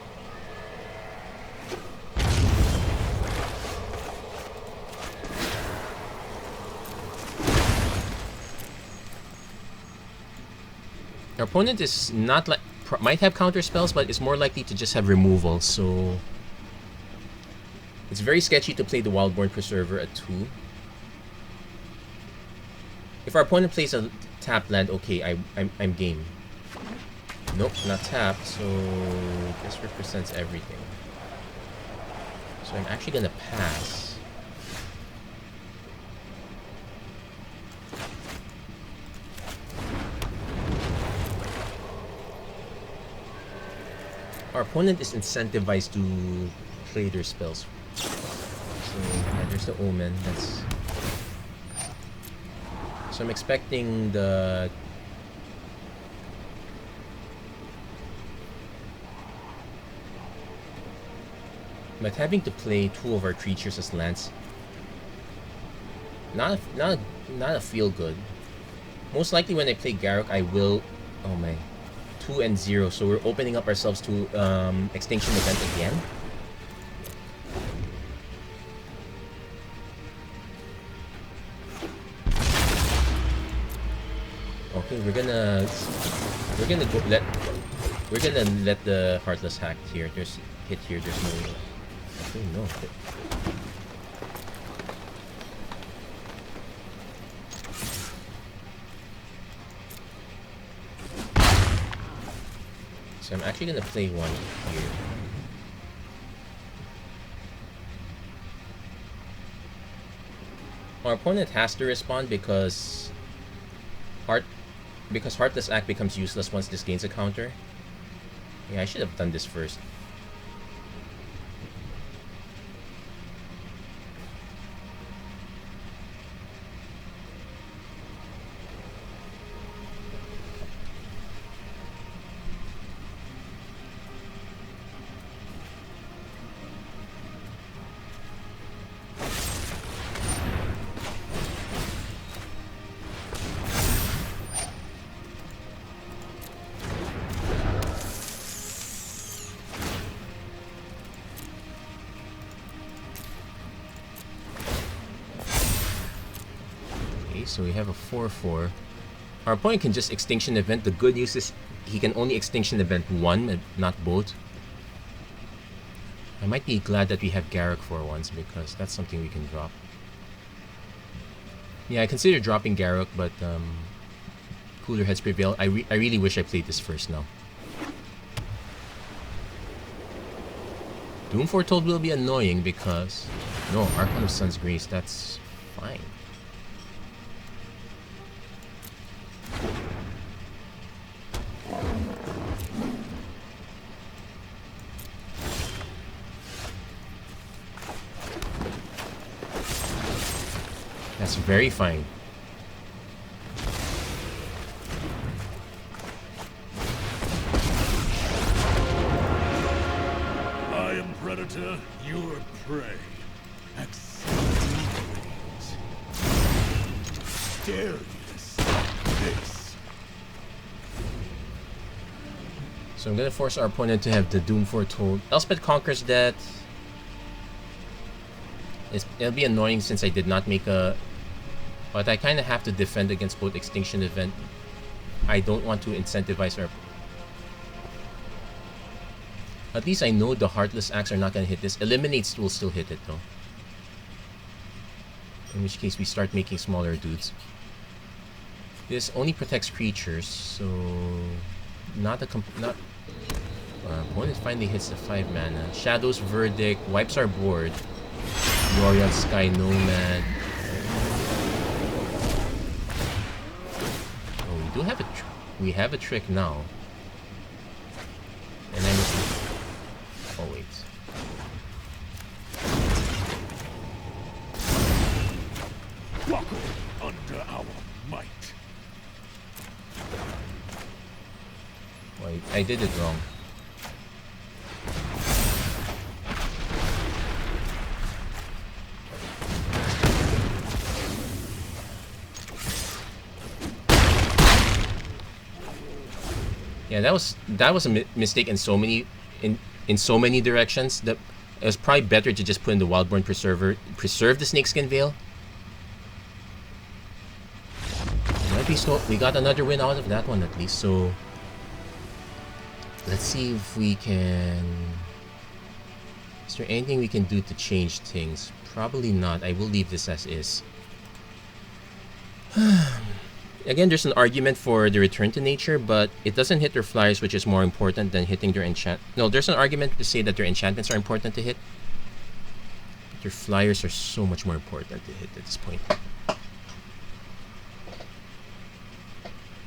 Our opponent is not like might have counter spells, but is more likely to just have removal. So it's very sketchy to play the Wildborn Preserver at 2. If our opponent plays a tap land, okay, I'm game. Nope, not tapped, so this represents everything. So I'm actually gonna pass. Our opponent is incentivized to play their spells. So yeah, there's the Omen. That's so I'm expecting the but having to play 2 of our creatures as lands, not a feel good. Most likely when I play Garruk, I will. Oh my. 2 and 0, so we're opening up ourselves to Extinction Event again. Okay, we're gonna let the Heartless hack here. There's hit here. There's no. Okay, no. So I'm actually gonna play 1 here. Our opponent has to respond because Heartless Act becomes useless once this gains a counter. Yeah, I should have done this first. So we have a 4/4. Our opponent can just Extinction Event. The good news is he can only Extinction Event 1, not both. I might be glad that we have Garruk for once, because that's something we can drop. Yeah, I consider dropping Garruk, but cooler heads prevail. I really wish I played this first now. Doom Foretold will be annoying because... No, Archon of Sun's Grace, that's fine. That's very fine. I am Predator, your prey. Accepting dare you to stop this. So I'm gonna force our opponent to have the Doom Foretold. Elspeth Conquers that. It'll be annoying since I did not make a... But I kind of have to defend against both Extinction Event. I don't want to incentivize our... At least I know the Heartless Axe are not going to hit this. Eliminates will still hit it though. In which case we start making smaller dudes. This only protects creatures, so... opponent finally hits the 5 mana. Shadow's Verdict wipes our board. Royal Sky Nomad. Oh, we do have we have a trick now. And then oh wait. Buckle under our might. Wait, I did it wrong. Yeah, that was a mistake in so many so many directions. That it was probably better to just put in the Wildborn preserve the Snakeskin Veil. Might be so. We got another win out of that one at least. So let's see if we can. Is there anything we can do to change things? Probably not. I will leave this as is. Again, there's an argument for the return to nature, but it doesn't hit their flyers, which is more important than hitting their enchant. No, there's an argument to say that their enchantments are important to hit. But their flyers are so much more important to hit at this point.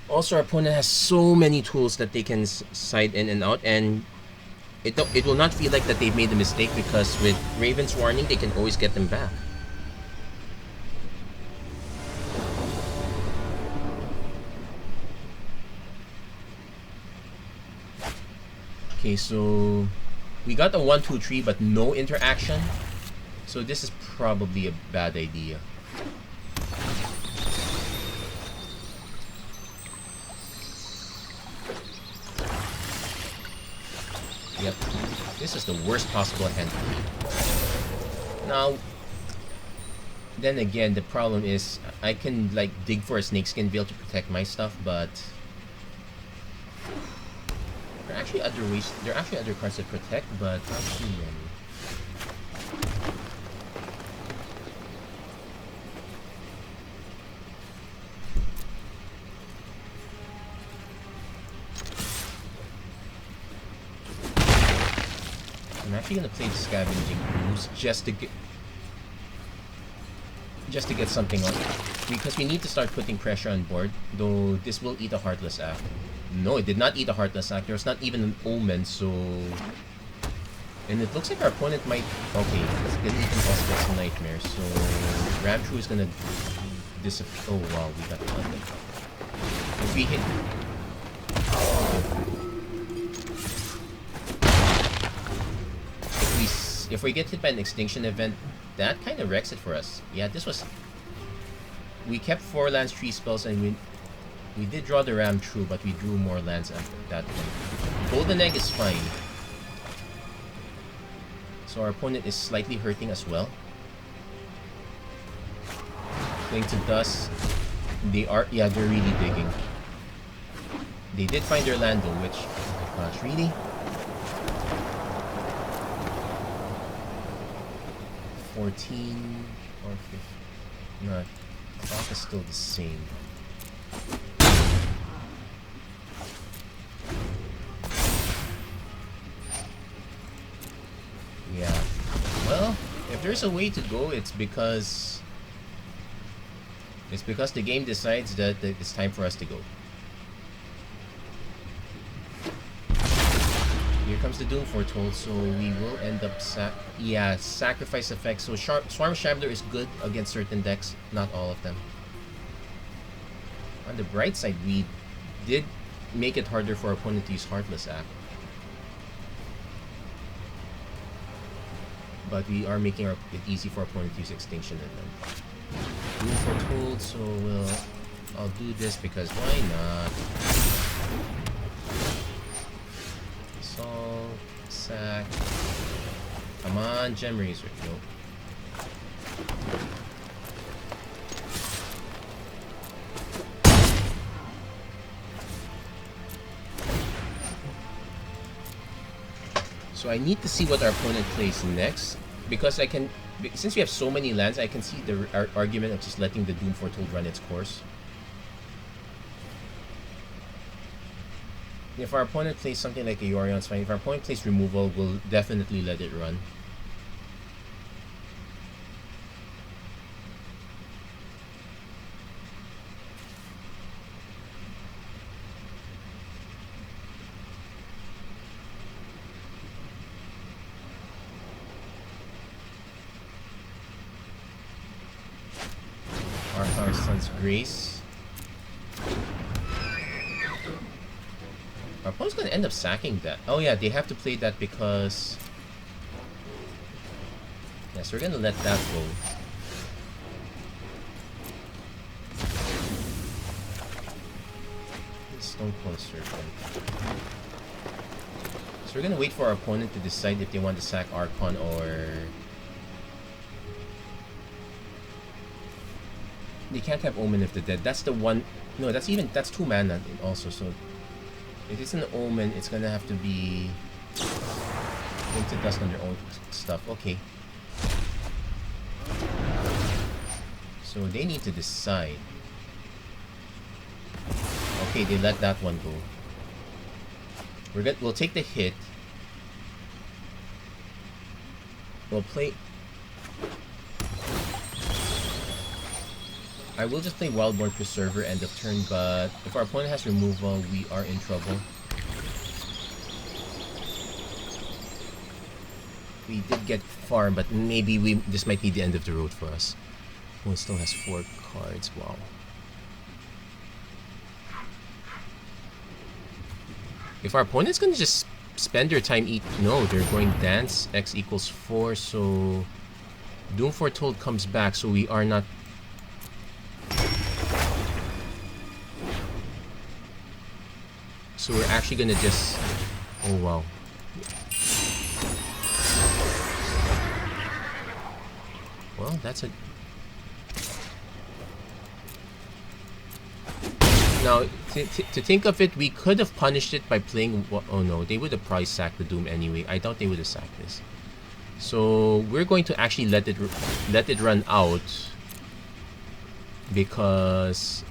Also, our opponent has so many tools that they can side in and out, and it will not feel like that they've made a mistake, because with Raven's Warning, they can always get them back. Okay, so we got a 1-2-3, but no interaction. So this is probably a bad idea. Yep, this is the worst possible hand for me. Now, then again, the problem is I can like dig for a Snakeskin Veil to protect my stuff, but there are actually other ways. There are actually other cards that protect, but not too many. I'm actually gonna play the Scavenging Ooze just to get something on, because we need to start putting pressure on board. Though this will eat a Heartless Act. No, it did not eat a Heartless Act. There was not even an Omen, so... And it looks like our opponent might... Okay, it's gonna eat Impossible Nightmare, so... Ramtrue is gonna disappear. Oh wow, we got London. If we hit... If we get hit by an Extinction Event, that kind of wrecks it for us. Yeah, this was... We kept 4 lands, 3 spells, and we did draw the Ramtrue, but we drew more lands at that point. Golden Egg is fine. So our opponent is slightly hurting as well. Playing to Dust. They are... Yeah, they're really digging. They did find their land though, which... Oh my gosh, really? 14 or 15. No, clock is still the same. Yeah. Well, if there's a way to go, it's because the game decides that it's time for us to go. Here comes the Doom Foretold, so we will end up sacrifice effects. So Swarm Shambler is good against certain decks, not all of them. On the bright side, we did make it harder for our opponent to use Heartless Act. But we are making it easy for our opponent to use Extinction Event. Doom Foretold, so I'll do this because why not? Sack. Come on, Gem Razor. Nope. So I need to see what our opponent plays next, because since we have so many lands, I can see the argument of just letting the Doom Foretold run its course. If our opponent plays something like a Yorion, it's fine. If our opponent plays removal, we'll definitely let it run. Our Son's Grace. Our opponent's gonna end up sacking that. Oh yeah, they have to play that because... Yeah, so we're gonna let that go. Stonecoil Serpent. So we're gonna wait for our opponent to decide if they want to sack Archon or... They can't have Omen of the Dead. That's the one... No, that's 2 mana also, so... If it's an Omen, it's gonna have to be... Into Dust on their own stuff. Okay. So they need to decide. Okay, they let that one go. We'll take the hit. We'll play... I will just play Wildborn Preserver end of turn, but if our opponent has removal, we are in trouble. We did get far, but maybe this might be the end of the road for us. Oh, it still has 4 cards. Wow. If our opponent's gonna just spend their time no, they're going Dance. X equals 4, so Doom Foretold comes back, so we are not... So we're actually gonna just... Oh wow. Well, that's a... Now, to think of it, we could have punished it by playing... Oh no, they would have probably sacked the Doom anyway. I doubt they would have sacked this. So we're going to actually let it run out, because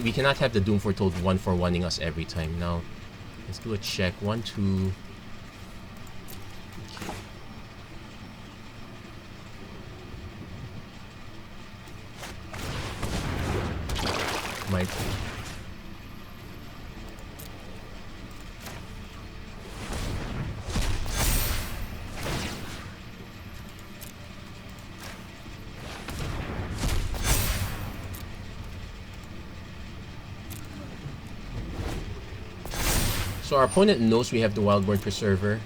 we cannot have the Doom Foretold 1-for-1ing us every time. Now, let's do a check. 1, 2. Might. So our opponent knows we have the Wildborn Preserver.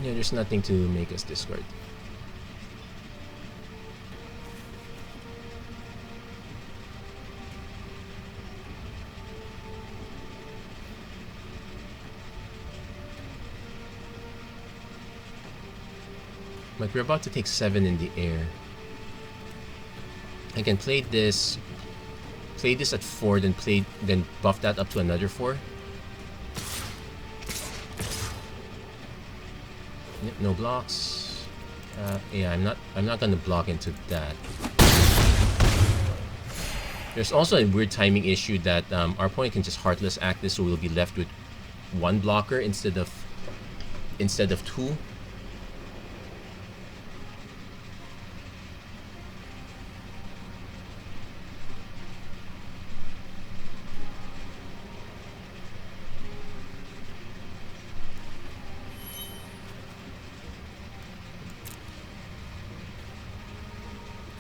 Yeah, there's nothing to make us discard. But we're about to take 7 in the air. I can play this at 4, then buff that up to another 4. Yep, no blocks. Yeah, I'm not gonna block into that. There's also a weird timing issue that our opponent can just Heartless act this, so we'll be left with 1 blocker instead of 2.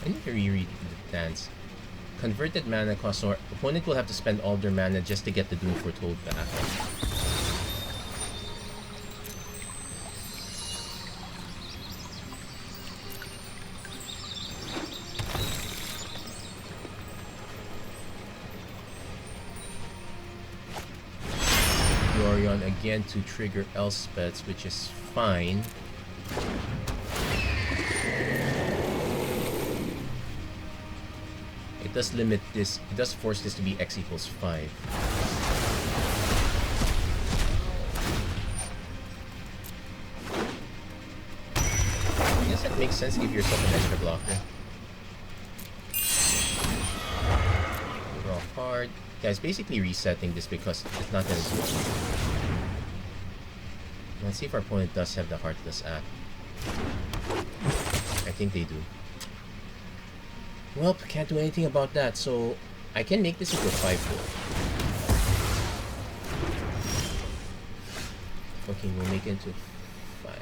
I need to reread the dance. Converted mana cost, so our opponent will have to spend all their mana just to get the Doom Foretold back. Yorion again to trigger Elspeths, which is fine. It does limit this, it does force this to be X equals 5. I guess that makes sense, give yourself an extra blocker. Draw a card. Guys, basically resetting this because it's not gonna do it. Let's see if our opponent does have the Heartless Act. I think they do. Well, can't do anything about that, so I can make this into a 5-4. Okay, we'll make it to 5.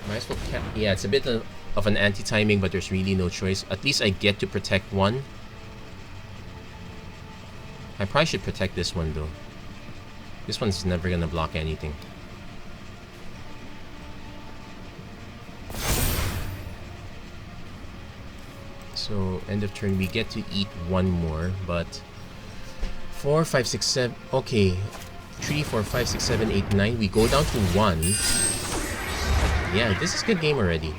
Might as well yeah, it's a bit of an anti-timing, but there's really no choice. At least I get to protect one. I probably should protect this one though. This one's never gonna block anything. So end of turn, we get to eat one more, but 4, 5, 6, 7. Okay, 3, 4, 5, 6, 7, 8, 9. We go down to 1. Yeah, this is a good game already.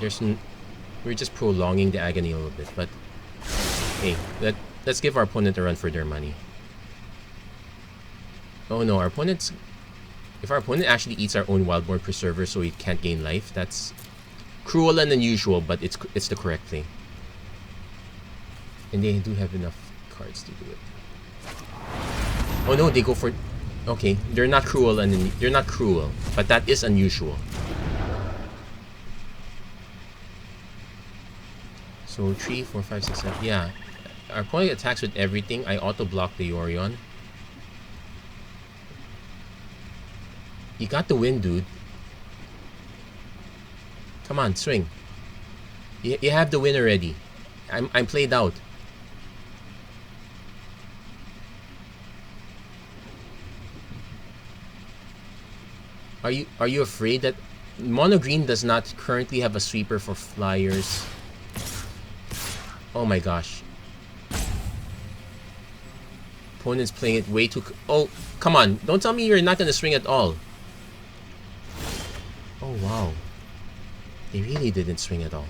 We're just prolonging the agony a little bit, but hey, let's give our opponent a run for their money. Oh no, if our opponent actually eats our own Wildborn Preserver so he can't gain life, that's cruel and unusual, but it's the correct thing. And they do have enough cards to do it. Oh no, they go for... Okay, they're not cruel, but that is unusual. So 3, 4, 5, 6, 7. Yeah, our opponent attacks with everything. I auto block the Yorion. You got the win, dude. Come on, swing. You have the win already. I'm played out. Are you afraid that Mono-Green does not currently have a sweeper for flyers? Oh my gosh. Opponent's playing it way too... Oh, come on. Don't tell me you're not going to swing at all. Oh, wow. They really didn't swing at all.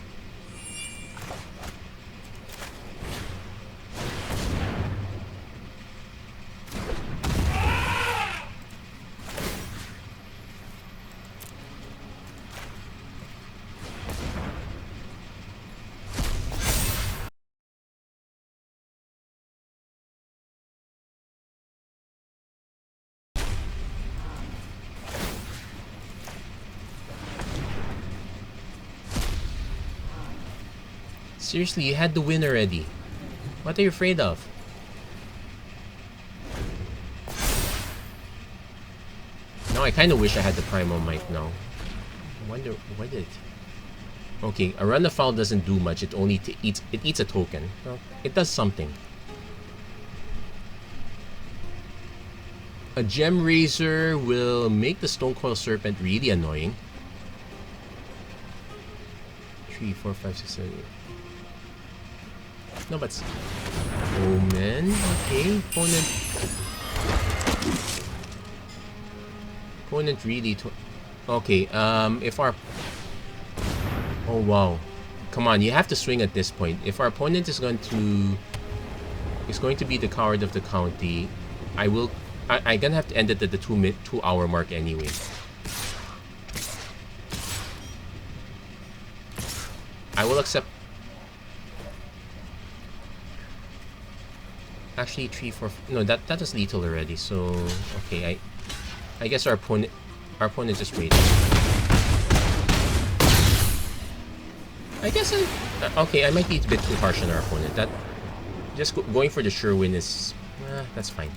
Seriously, you had the win already. What are you afraid of? Now I kind of wish I had the Primal Might now. I wonder why did it... Okay, a run of foul doesn't do much. It only eats a token. Well, it does something. A Gem Razor will make the Stonecoil Serpent really annoying. 3, 4, 5, 6, 7, 8. No, but... Omen. Okay, opponent really... Okay, if our... Oh, wow. Come on, you have to swing at this point. If our opponent is going to... be the coward of the county, I'm gonna have to end it at the 2-hour mark anyway. I will accept... Actually, 3, 4... No, that was lethal already, so... Okay, I guess our opponent just waited. I guess okay, I might be a bit too harsh on our opponent. That... Just going for the sure win is... that's fine.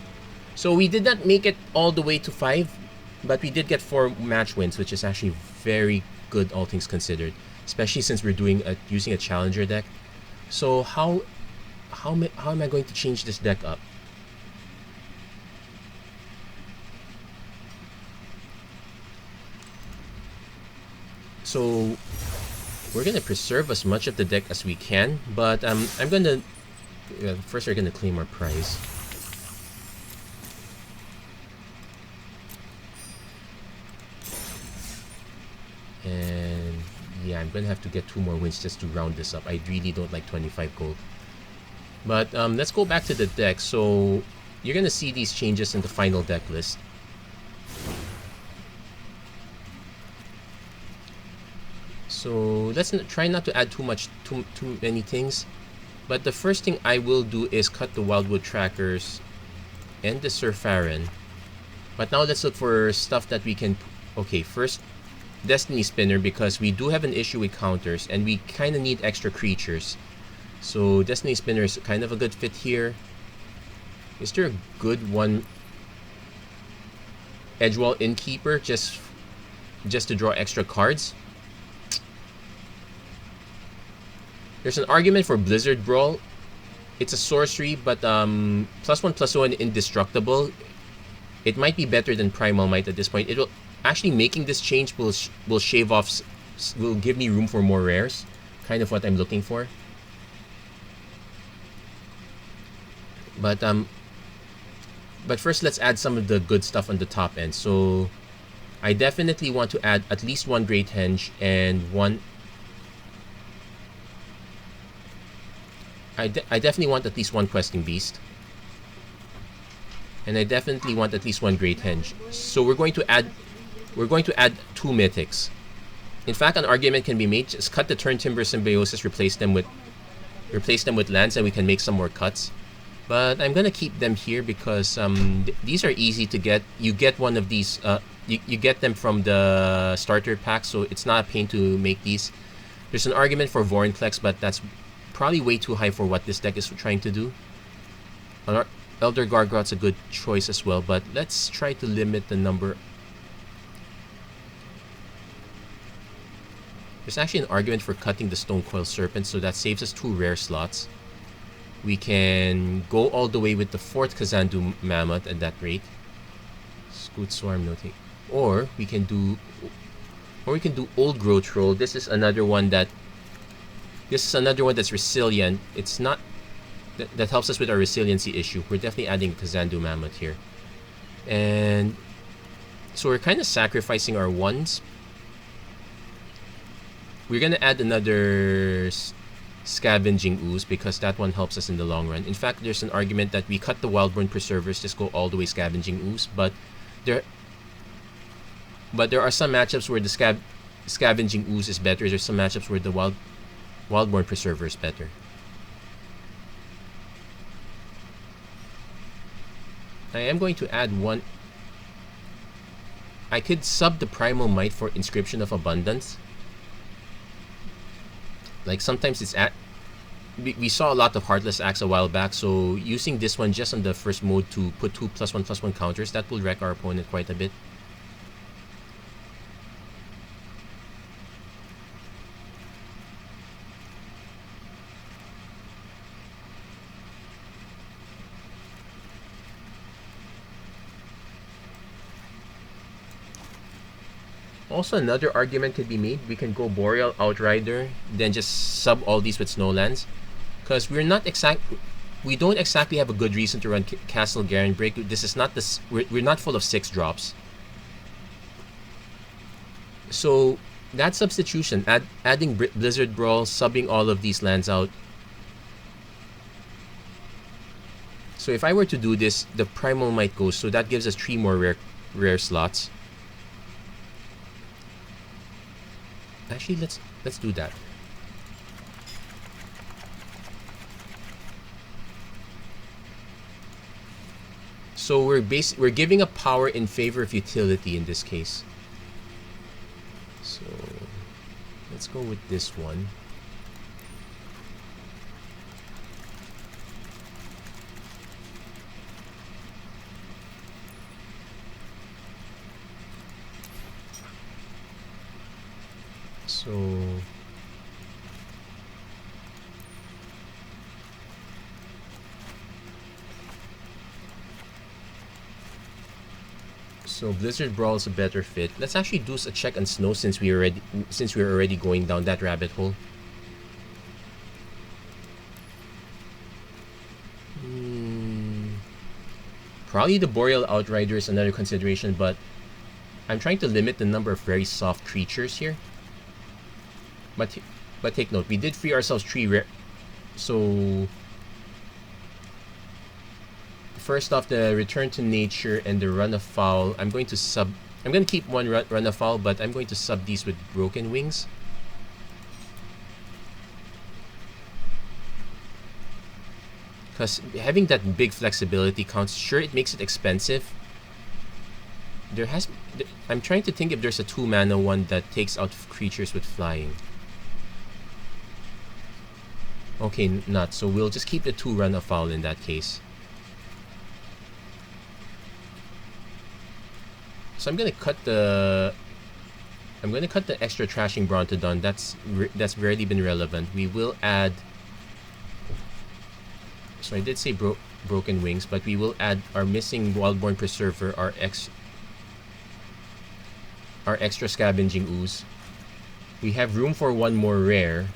So we did not make it all the way to 5, but we did get 4 match wins, which is actually very good, all things considered. Especially since we're using a challenger deck. So how am I going to change this deck up? So we're gonna preserve as much of the deck as we can, but I'm gonna first we're gonna claim our prize. And yeah, I'm gonna have to get 2 more wins just to round this up. I really don't like 25 gold. But let's go back to the deck. So you're gonna see these changes in the final deck list. So let's try not to add too many things. But the first thing I will do is cut the Wildwood Trackers and the Surfaran. But now let's look for stuff that we can... Okay, first, Destiny Spinner, because we do have an issue with counters and we kind of need extra creatures. So Destiny Spinner is kind of a good fit here. Is there a good one? Edgewall Innkeeper, just to draw extra cards. There's an argument for Blizzard Brawl. It's a sorcery, but +1/+1 indestructible. It might be better than Primal Might at this point. It'll actually, making this change will shave off, will give me room for more rares. Kind of what I'm looking for. But first, let's add some of the good stuff on the top end. So I definitely want to add at least one Great Henge and one... I definitely want at least one Questing Beast. And I definitely want at least one Great Henge. So we're going to add 2 Mythics. In fact, an argument can be made: just cut the Turn Timber Symbiosis, replace them with lands, and we can make some more cuts. But I'm gonna keep them here because these are easy to get. You get one of these. You get them from the starter pack, so it's not a pain to make these. There's an argument for Vorinclex, but that's probably way too high for what this deck is trying to do. Elder Gargoth's a good choice as well, but let's try to limit the number. There's actually an argument for cutting the Stonecoil Serpent, so that saves us 2 rare slots. We can go all the way with the 4th Kazandu Mammoth at that rate. Scoot Swarm, no take. Or we can do Old Growth Troll. This is another one that's resilient. It's not that helps us with our resiliency issue. We're definitely adding Kazandu Mammoth here. And so we're kind of sacrificing our ones. We're gonna add another Scavenging Ooze because that one helps us in the long run. In fact, there's an argument that we cut the Wildborn Preservers, just go all the way Scavenging Ooze, but there are some matchups where the Scavenging Ooze is better. There's some matchups where the Wildborn Preserver is better. I am going to add one. I could sub the Primal Might for Inscription of Abundance. Like sometimes it's at... We saw a lot of Heartless Axe a while back, so using this one just on the first mode to put 2 +1/+1 counters, that will wreck our opponent quite a bit. Also, another argument could be made. We can go Boreal Outrider, then just sub all these with Snowlands, because we don't exactly have a good reason to run Castle Garen Break. This is not this. We're not full of 6 drops. So that substitution, adding Blizzard Brawl, subbing all of these lands out. So if I were to do this, the Primal Might goes. So that gives us 3 more rare slots. Actually, let's do that. So we're giving up power in favor of utility in this case. So let's go with this one. So Blizzard Brawl is a better fit. Let's actually do a check on Snow since we're already going down that rabbit hole. Probably the Boreal Outrider is another consideration, but I'm trying to limit the number of very soft creatures here. But take note, we did free ourselves 3 rare. So first off, the Return to Nature and the Run Afoul. I'm going to keep one Run Afoul, but I'm going to sub these with Broken Wings. Because having that big flexibility counts. Sure, it makes it expensive. I'm trying to think if there's a 2-mana one that takes out creatures with flying. Okay, not. So we'll just keep the 2 run afoul in that case. So I'm gonna cut the extra trashing Brontodon. That's rarely been relevant. We will add. So I did say broken wings, but we will add our missing Wildborn Preserver, our extra Scavenging Ooze. We have room for one more rare.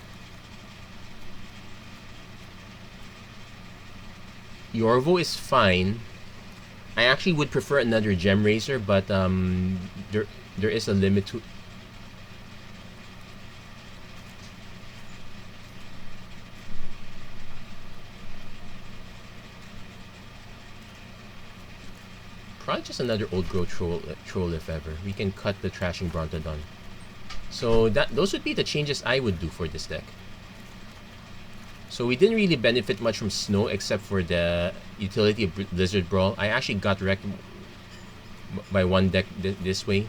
Yorvo is fine. I actually would prefer another Gem Razor, but there is a limit to. Probably just another old growth troll if ever. We can cut the trashing Brontodon. So those would be the changes I would do for this deck. So we didn't really benefit much from Snow except for the utility of Blizzard Brawl. I actually got wrecked by one deck this way.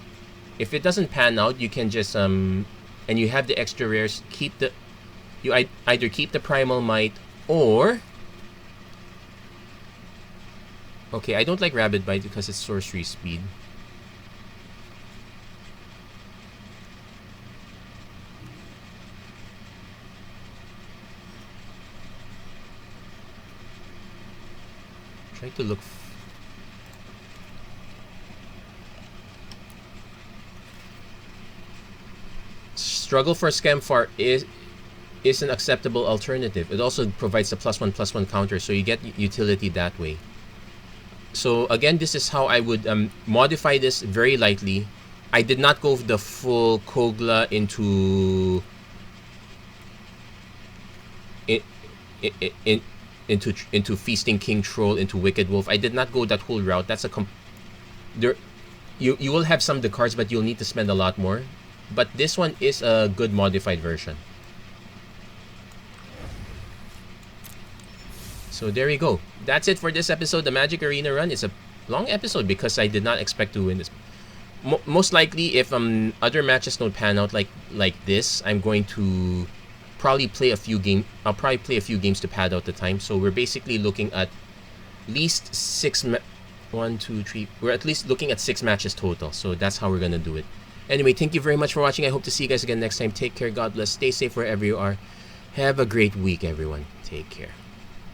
If it doesn't pan out, you can just and you have the extra rares, either keep the Primal Might or. Okay, I don't like Rabid Bite because it's sorcery speed. Try to look. Struggle for Scamfar is an acceptable alternative. It also provides a +1/+1 counter, so you get utility that way. So again, this is how I would modify this very lightly. I did not go the full Kogla into Feasting King Troll into Wicked Wolf. I did not go that whole route. That's you will have some of the cards, but you'll need to spend a lot more. But this one is a good modified version. So there we go. That's it for this episode. The Magic Arena run is a long episode because I did not expect to win this. Most likely, if other matches don't pan out like this, I'm going to probably play a few games. I'll probably play a few games to pad out the time. So we're basically looking at least 6. 1, 2, 3. We're at least looking at 6 matches total. So that's how we're gonna do it. Anyway, thank you very much for watching. I hope to see you guys again next time. Take care. God bless. Stay safe wherever you are. Have a great week, everyone. Take care.